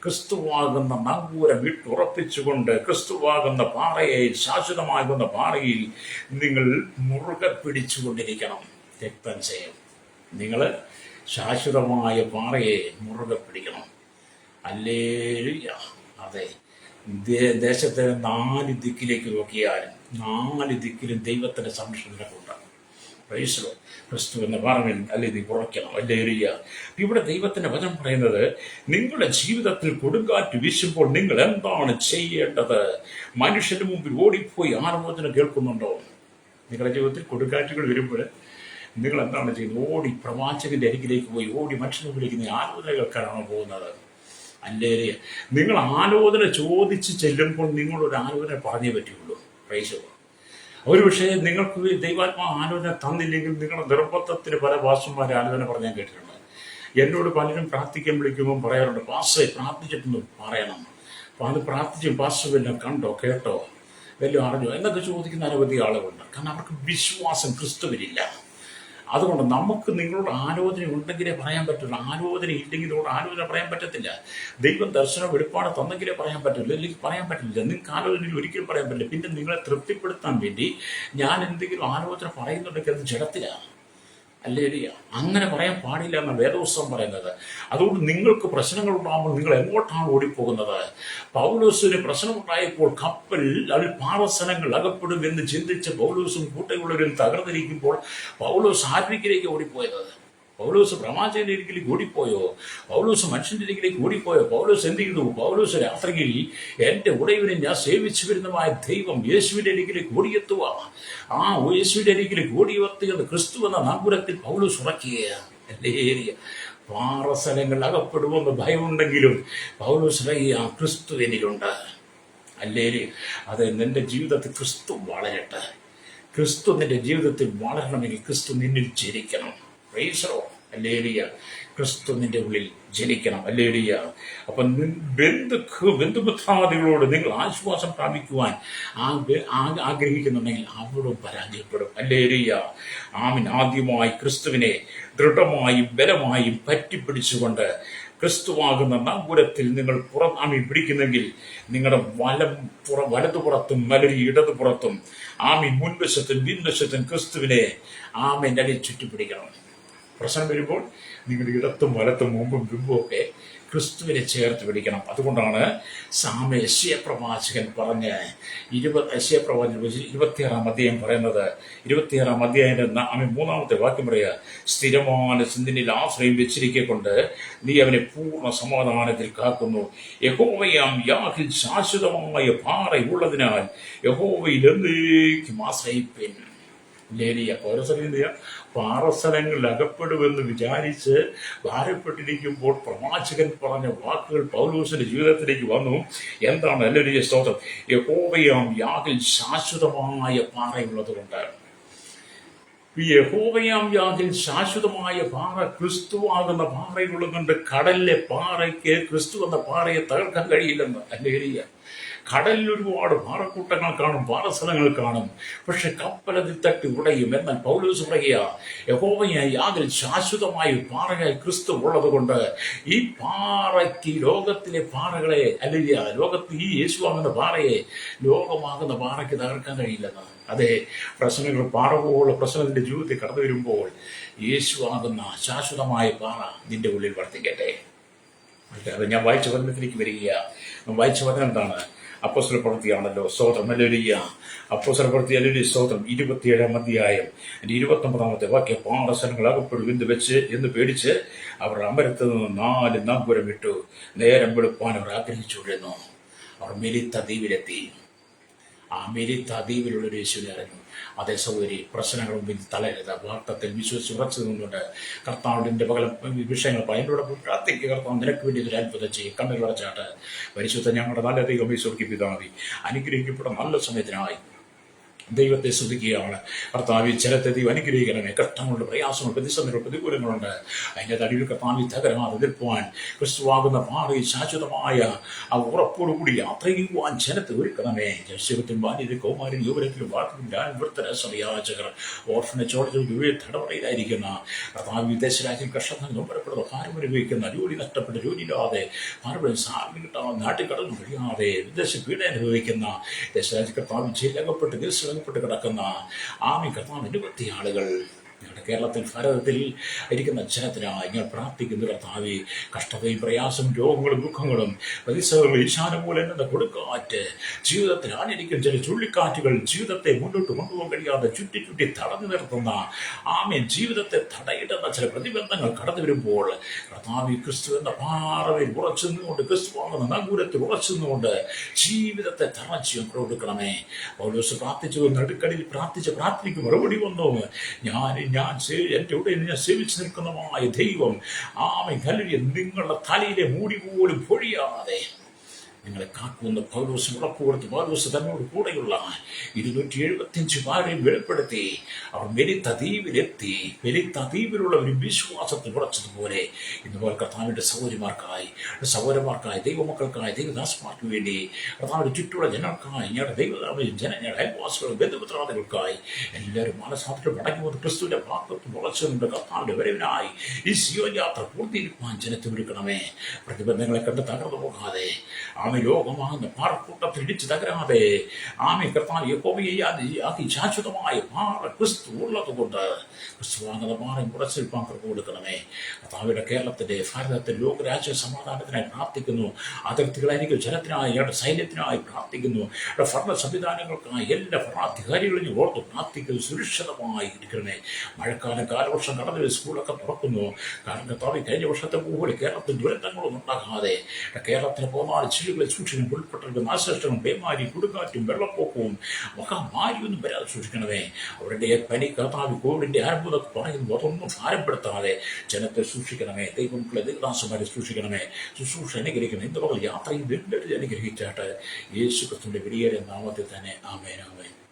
ക്രിസ്തുവാകുന്ന നങ്കൂരം വിട്ടുറപ്പിച്ചുകൊണ്ട് ക്രിസ്തുവാകുന്ന പാറയെ, ശാശ്വതമാകുന്ന പാറയിൽ നിങ്ങൾ മുറുകെ പിടിച്ചുകൊണ്ടിരിക്കണം. രക്തം ചെയ്യും. നിങ്ങൾ ശാശ്വതമായ പാറയെ മുറുകെ പിടിക്കണം. ഹല്ലേലൂയ. അതെ, ദേശത്തെ 4 ദിക്കിലേക്ക് നോക്കിയാലും 4 ദിക്കിലും ദൈവത്തിന്റെ സംരക്ഷണമുണ്ട്. പ്രൈസലോ. ക്രിസ്തു എന്ന പാറമേൽ അല്ലെ നീ ഉറയ്ക്കണം. ഹല്ലേലൂയ. ഇവിടെ ദൈവത്തിന്റെ വചനം പറയുന്നത്, നിങ്ങളുടെ ജീവിതത്തിൽ കൊടുങ്കാറ്റ് വീശുമ്പോൾ നിങ്ങൾ എന്താണ് ചെയ്യേണ്ടത്? മനുഷ്യന്റെ മുമ്പിൽ ഓടിപ്പോയി ആലോചന കേൾക്കുന്നുണ്ടോ? നിങ്ങളുടെ ജീവിതത്തിൽ കൊടുങ്കാറ്റുകൾ വരുമ്പോൾ നിങ്ങൾ എന്താണ് ചെയ്യുന്നത്? ഓടി പ്രവാചകന്റെ അരികിലേക്ക് പോയി ഓടി മനുഷ്യന്റെ മുമ്പിലേക്ക് നീ ആലോചന കേൾക്കാനാണോ പോകുന്നത്? ഹല്ലേലൂയ. നിങ്ങൾ ആലോചന ചോദിച്ച് ചെല്ലുമ്പോൾ നിങ്ങളൊരു ആലോചന പറഞ്ഞേ പറ്റുള്ളൂ. പ്രൈസലോ. ഒരു പക്ഷേ നിങ്ങൾക്ക് ദൈവാത്മാ ആലോചന തന്നില്ലെങ്കിൽ നിങ്ങളുടെ നിർബന്ധത്തിന് പല ഭാഷന്മാരെ ആലോചന പറഞ്ഞാൽ കേട്ടിട്ടുണ്ട്. എന്നോട് പലരും പ്രാർത്ഥിക്കാൻ വിളിക്കുമ്പോൾ പറയാറുണ്ട്, പാസ്റ്ററെ പ്രാർത്ഥിച്ചിട്ടൊന്നും പറയണം, അത് പ്രാർത്ഥിച്ചു പാസ്റ്റർ വല്ലതും കണ്ടോ കേട്ടോ വല്ലതും അറിഞ്ഞോ എന്നൊക്കെ ചോദിക്കുന്ന അനവധി ആളുകളുണ്ട്. കാരണം അവർക്ക് വിശ്വാസം ക്രിസ്തുവിനില്ല. അതുകൊണ്ട് നമുക്ക് നിങ്ങളോട് ആലോചന ഉണ്ടെങ്കിലേ പറയാൻ പറ്റുള്ളൂ. ആലോചന ഇല്ലെങ്കിൽ നിങ്ങളോട് ആലോചന പറയാൻ പറ്റത്തില്ല. ദൈവം ദർശനം വെളിപ്പാട് തന്നെങ്കിലേ പറയാൻ പറ്റുള്ളൂ, അല്ലെങ്കിൽ പറയാൻ പറ്റില്ല. നിങ്ങൾക്ക് ആലോചനയിൽ ഒരിക്കലും പറയാൻ പറ്റില്ല. പിന്നെ നിങ്ങളെ തൃപ്തിപ്പെടുത്താൻ വേണ്ടി ഞാൻ എന്തെങ്കിലും ആലോചന പറയുന്നുണ്ടെങ്കിൽ അത് ജഡത്തിലാണ്. ഹല്ലേലൂയ. അങ്ങനെ പറയാൻ പാടില്ല എന്ന വേദപുസ്തകം പറയുന്നത്. അതുകൊണ്ട് നിങ്ങൾക്ക് പ്രശ്നങ്ങൾ ഉണ്ടാകുമ്പോൾ നിങ്ങൾ എങ്ങോട്ടാണ് ഓടിപ്പോകുന്നത്? പൗലോസിന് പ്രശ്നമുണ്ടായപ്പോൾ കപ്പൽ അതിൽ പാറസ്ഥലങ്ങൾ അകപ്പെടും എന്ന് ചിന്തിച്ച് പൗലോസും കൂട്ടയുള്ളവരും തകർന്നിരിക്കുമ്പോൾ പൗലോസ് ആത്മിക്കിലേക്ക് ഓടിപ്പോയത്. പൗലോസ് പ്രവാചകന്റെ അരികിലേക്ക് ഓടിപ്പോയോ? പൗലോസ് മനുഷ്യന്റെ അരികിലേക്ക് ഓടിപ്പോയോ? പൗലോസ് എന്ത് ചെയ്തു? പൗലോസ് രാത്രിയിൽ എന്റെ ഉടയവനെ ഞാൻ സേവിച്ചു വരുന്നതായ ദൈവം യേശുവിന്റെ അരികിലേക്ക് ഓടിയെത്തുക. ആ യേശുവിന്റെ അരികിലേക്ക് ഓടിയെത്തിയത് ക്രിസ്തു എന്ന നങ്കൂരത്തിൽ പൗലോസ് ഉറക്കുകയാണ്. പാറസ്ഥലങ്ങളിൽ അകപ്പെടുമെന്ന് ഭയമുണ്ടെങ്കിലും പൗലോസ് ആ ക്രിസ്തു എന്നിലുണ്ട്. അല്ലേല് അത് നിന്റെ ജീവിതത്തിൽ ക്രിസ്തു വളരട്ടെ. ക്രിസ്തു നിന്റെ ജീവിതത്തിൽ വളരണമെങ്കിൽ ക്രിസ്തു നിന്നിൽ ജനിക്കണം. പ്രൈസറോ അല്ലേലിയ. ക്രിസ്തു നിന്റെ ഉള്ളിൽ ജനിക്കണം. അല്ലേലിയ. അപ്പൊ ബന്ധുമിത്രാദികളോട് നിങ്ങൾ ആശ്വാസം പ്രാപിക്കുവാൻ ആഗ്രഹിക്കുന്നുണ്ടെങ്കിൽ അവരോടും പരാജയപ്പെടും. അല്ലേലിയ. ആമീൻ. ആദ്യമായി ക്രിസ്തുവിനെ ദൃഢമായും ബലമായും പറ്റിപ്പിടിച്ചുകൊണ്ട് ക്രിസ്തുവാകുന്ന നങ്കൂരത്തിൽ നിങ്ങൾ പിടിക്കുന്നെങ്കിൽ നിങ്ങളുടെ വലതുപുറത്തും മലരി ഇടതുപുറത്തും മുൻവശത്തും പിൻവശത്തും ക്രിസ്തുവിനെ അടി ചുറ്റിപ്പിടിക്കണം. പ്രശ്നം വരുമ്പോൾ നിങ്ങളുടെ ഇടത്തും വലത്തും മുമ്പും പിമ്പും ഒക്കെ ക്രിസ്തുവിനെ ചേർത്ത് പിടിക്കണം. അതുകൊണ്ടാണ് യെശയ്യാ പ്രവാചകൻ പറഞ്ഞ 26 അധ്യായം പറയുന്നത്. 26 അധ്യായം 3 വാക്യം പറയുക, സ്ഥിരமான സിന്ധിനിൽ ആശ്രയം വെച്ചിരിക്കൊണ്ട് നീ അവനെ പൂർണ്ണ സമാധാനത്തിൽ കാക്കുന്നു. യഹോവയാം യാഹിൽ ശാശ്വതമായ പാറയുള്ളതിനാൽ യഹോവയിൽ എന്നേക്കും ആശ്രയിപ്പിൻ. ലേലിയ പാറസ്ഥലങ്ങളിൽ അകപ്പെടുമെന്ന് വിചാരിച്ച് ഭാരപ്പെട്ടിരിക്കുമ്പോൾ പ്രവാചകൻ പറഞ്ഞ വാക്കുകൾ പൗലോസിന്റെ ജീവിതത്തിലേക്ക് വന്നു. എന്താണ്? അല്ലേലൂയ, സ്തോത്രം. യഹോവയാം യാഹിൽ ശാശ്വതമായ പാറയുള്ളത് കൊണ്ട്. യഹോവയാം യാഹിൽ ശാശ്വതമായ പാറ ക്രിസ്തുവാകുന്ന പാറയുള്ളത് കൊണ്ട് കടലിലെ പാറയ്ക്ക് ക്രിസ്തു എന്ന പാറയെ തകർക്കാൻ കഴിയില്ലെന്ന്. അല്ലേലൂയ. കടലിൽ ഒരുപാട് പാറക്കൂട്ടങ്ങൾ കാണും, പാറസ്ഥലങ്ങൾ കാണും, പക്ഷെ കപ്പലതിൽ തട്ടി ഉടയും. എന്നാൽ പൗലോസ് പറയുക, യഹോവയായി യാതിൽ ശാശ്വതമായ പാറയായി ക്രിസ്തു ഉള്ളത് കൊണ്ട് ഈ പാറയ്ക്ക് ലോകത്തിലെ പാറകളെ അല്ലെങ്കിൽ ലോകത്തിൽ ഈ യേശുവാകുന്ന പാറയെ ലോകമാകുന്ന പാറയ്ക്ക് തകർക്കാൻ കഴിയില്ലെന്ന്. അതെ, പ്രശ്നങ്ങൾ പാറപോലുള്ള പ്രശ്നത്തിന്റെ ജീവിതത്തിൽ കടന്നു വരുമ്പോൾ യേശുവാകുന്ന ശാശ്വതമായ പാറ നിന്റെ ഉള്ളിൽ വർദ്ധിക്കട്ടെ. അത് ഞാൻ വായിച്ച വചനത്തിലേക്ക് വരിക. വായിച്ച വചനം എന്താണ്? അപ്പോസ്തല പ്രവൃത്തിയാണല്ലോ. സ്തോത്രം. ഹല്ലേലൂയ. അപ്പോസ്തല പ്രവൃത്തി ഹല്ലേലൂയ. സ്തോത്രം. 27 അധ്യായം 29 വാക്യം, പാറസ്ഥലങ്ങൾ അകപ്പെടും എന്ന് പേടിച്ച് അവർ അമരത്ത് നിന്ന് 4 നങ്കൂരം ഇട്ടു. നേരം വെളുപ്പാൻ അവർ ആഗ്രഹിച്ചുകൊണ്ടിരുന്നു. അവർ മെലിത്ത ദ്വീപിലെത്തി. ആ മെലിത്ത ദ്വീപിലുള്ളൊരു യേശുവിനെ അറിഞ്ഞു. അതേ സൗകര്യം പ്രശ്നങ്ങളും തളരരുത്. വാർത്തത്തിൽ വിശ്വസിച്ച് ഉറച്ചു നിന്നുകൊണ്ട് കർത്താവിന്റെ പകരം വിഷയങ്ങൾ അതിനോട് പ്രാർത്ഥിക്കുക. കർത്താവ് നിനക്ക് വേണ്ടി ഒരു അത്ഭുതം ചെയ്യും. കണ്ണുകൾ അടച്ചാട്ട് പരിശുദ്ധ ഞങ്ങളുടെ നല്ല ദൈവം ഈശോയ്ക്ക് പിതാവി അനുഗ്രഹിക്കപ്പെട്ട നല്ല സമയത്തിനായി ദൈവത്തെ സ്തുതിക്കുകയാണ്. കർത്താവിൽ ചിലത്തെ ദൈവം അനുഗ്രഹിക്കണമേ. കഷ്ടങ്ങളുണ്ട്, പ്രയാസങ്ങൾ, പ്രതിസന്ധികൾ, പ്രതികൂലങ്ങളുണ്ട്. അതിൻ്റെ തടിയിൽ കർത്താവിൽ തകരാതെ എതിർക്കുവാൻ ക്രിസ്തുവാകുന്ന പാറയിൽ ശാശ്വതമായ ആ ഉറപ്പോടുകൂടി യാത്ര ചെയ്യുവാൻ ജനത്തെ ഒരുക്കണമേ. ജനശീലത്തിൽ ബാല്യത്തിൽ കൗമാരി യുവരത്തിലും വാർത്തയാചകർ ഓർഫനേജോളജിൽ തടവറയിലായിരിക്കുന്ന കർത്താവ് വിദേശ രാജ്യം കഷ്ടങ്ങൾ നൊമ്പരപ്പെടുന്ന ഭാരം അനുഭവിക്കുന്ന ജോലി നഷ്ടപ്പെട്ട ജോലിയില്ലാതെ ഭാരം സാമ്യം കിട്ടാതെ നാട്ടിൽ കടന്നു കഴിയാതെ വിദേശ പീഡ അനുഭവിക്കുന്ന ദേശരാജ്യ കർത്താവ് ജയിലകപ്പെട്ട് പ്പെട്ട് കിടക്കുന്ന കർത്താവ് 20 ആളുകൾ ഞങ്ങളുടെ കേരളത്തിൽ ഭാരതത്തിൽ ഇരിക്കുന്ന ജനത്തിനായി ഞാൻ പ്രാർത്ഥിക്കുന്ന കർത്താവേ, കഷ്ടതയും പ്രയാസവും രോഗങ്ങളും ദുഃഖങ്ങളും പ്രതിസന്ധികളും ഈശാനം പോലെ എന്ന കൊടുക്കാറ്റ് ജീവിതത്തിൽ ആഞ്ഞിരിക്കുന്ന ചില ചുള്ളിക്കാറ്റുകൾ ജീവിതത്തെ മുന്നോട്ട് കൊണ്ടുപോകാൻ കഴിയാതെ ചുറ്റി തടഞ്ഞു നിർത്തുന്ന ജീവിതത്തെ തടയിടുന്ന ചില പ്രതിബന്ധങ്ങൾ കടന്നു വരുമ്പോൾ കർത്താവേ, ക്രിസ്തു എന്ന പാറയിൽ ഉറച്ചു നിന്നുകൊണ്ട് ക്രിസ്തുവാകുന്ന നങ്കൂരത്തിൽ ഉറച്ചു നിന്നുകൊണ്ട് ജീവിതത്തെ തറച്ചു കൊടുക്കണമേ. പൗലോസ് പ്രാർത്ഥിച്ചു, നടുക്കടിയിൽ പ്രാർത്ഥിക്കും മറുപടി വന്നു. ഞാൻ എൻ്റെ ഉടനെ ഞാൻ സേവിച്ചു നിൽക്കുന്നതുമായ ദൈവം നിങ്ങളുടെ തലയിലെ മൂടി പോലും പൊഴിയാതെ നിങ്ങളെ കാക്കുമെന്ന് പൗലോസ് ഉറപ്പ് കൊടുത്ത് പൗലോസ് തന്നോട് കൂടെയുള്ള 275 പേരെയും വെളിപ്പെടുത്തി അവർ മെലിത്ത ദ്വീപിലെത്തി. മെലിത്ത ദ്വീപിലുള്ള ഒരു വിശ്വാസത്തിൽ ഉറച്ചതുപോലെ ഇന്നുപോലെ കർത്താവിൻ്റെ സഹോദരന്മാർക്കായി ദൈവമക്കൾക്കായി ദൈവദാസന്മാർക്ക് വേണ്ടി കർത്താവിൻ്റെ ചുറ്റുള്ള ജനങ്ങൾക്കായി ഞങ്ങളുടെ അയൽവാസികൾ ബന്ധുമിത്രാദികൾക്കായി എല്ലാവരും മനസ്സാത്തിൽ മടങ്ങി വന്ന് ക്രിസ്തുവിന്റെ ഭാഗത്ത് ഉറച്ചുകൊണ്ട് കർത്താവിന്റെ വരവിനായി ഈ സിയോൻ യാത്ര പൂർത്തീകരിക്കാൻ ജനത്തെ ഒരുക്കണമേ. പ്രതിബന്ധങ്ങളെ കണ്ട് തകർന്നു പോകാതെ ആമി ലോകമാകുന്ന പാറക്കൂട്ടത്തിൽ ഇടിച്ചു തകരാതെ ആമി കർത്താവ് യഹോവയെ ആക്കി ശാശ്വതമായ പാറ ക്രിസ്തു ഉള്ളത് കൊണ്ട് ക്രിസ്തുവാകുന്ന പാറയും ഉറച്ചിൽപ്പാൻ കൃപ കൊടുക്കണമേ. കർത്താവിയുടെ കേരളത്തിന്റെ ഭാരതത്തിന്റെ ലോകരാജ്യ സമാധാനത്തിനായി പ്രാർത്ഥിക്കുന്നു. അതിർത്തികളായിരിക്കും ജലത്തിനായി സൈന്യത്തിനായി പ്രാർത്ഥിക്കുന്നു. ഭരണ സംവിധാനങ്ങൾക്കായി എല്ലാ ഭരണാധികാരികളും ഓർത്ത് പ്രാർത്ഥിക്കുന്നു. സുരക്ഷിതമായി ഇരിക്കണമേ. മഴക്കാലം കാലവർഷം കടന്നു സ്കൂളൊക്കെ തുറക്കുന്നു. കാരണം കർത്താവ് കഴിഞ്ഞ വർഷത്തെ പോലെ കേരളത്തിൽ ദുരന്തങ്ങളൊന്നും ഉണ്ടാകാതെ കേരളത്തിന് പോകുന്ന ചില്ലുകളെ സൂക്ഷിക്കണം. ഉൾപ്പെട്ടിരിക്കുന്ന നാശനഷ്ടങ്ങളും പേമാരി കൊടുങ്കാറ്റും വെള്ളപ്പൊക്കവും മഹാമാരിയൊന്നും വരാതെ സൂക്ഷിക്കണമേ. അവരുടെ പനി കർത്താവ് കോവിഡിന്റെ ആരംഭം എന്നൊക്കെ പറയുന്നു, അതൊന്നും ഭാരപ്പെടുത്താതെ ജനത്തെ സൂക്ഷിക്കണമേ. ദൈവങ്ങളെ ദൈവദാസന്മാരെ സൂക്ഷിക്കണമേ. ശുശ്രൂഷ അനുഗ്രഹിക്കണം. ഇന്ന് പകൽ യാത്രയും വീണ്ടും അനുഗ്രഹിച്ചാട്ട് യേശു ക്രിസ്തുവിന്റെ വലിയ നാമത്തിൽ തന്നെ ആമേൻ ആമേൻ.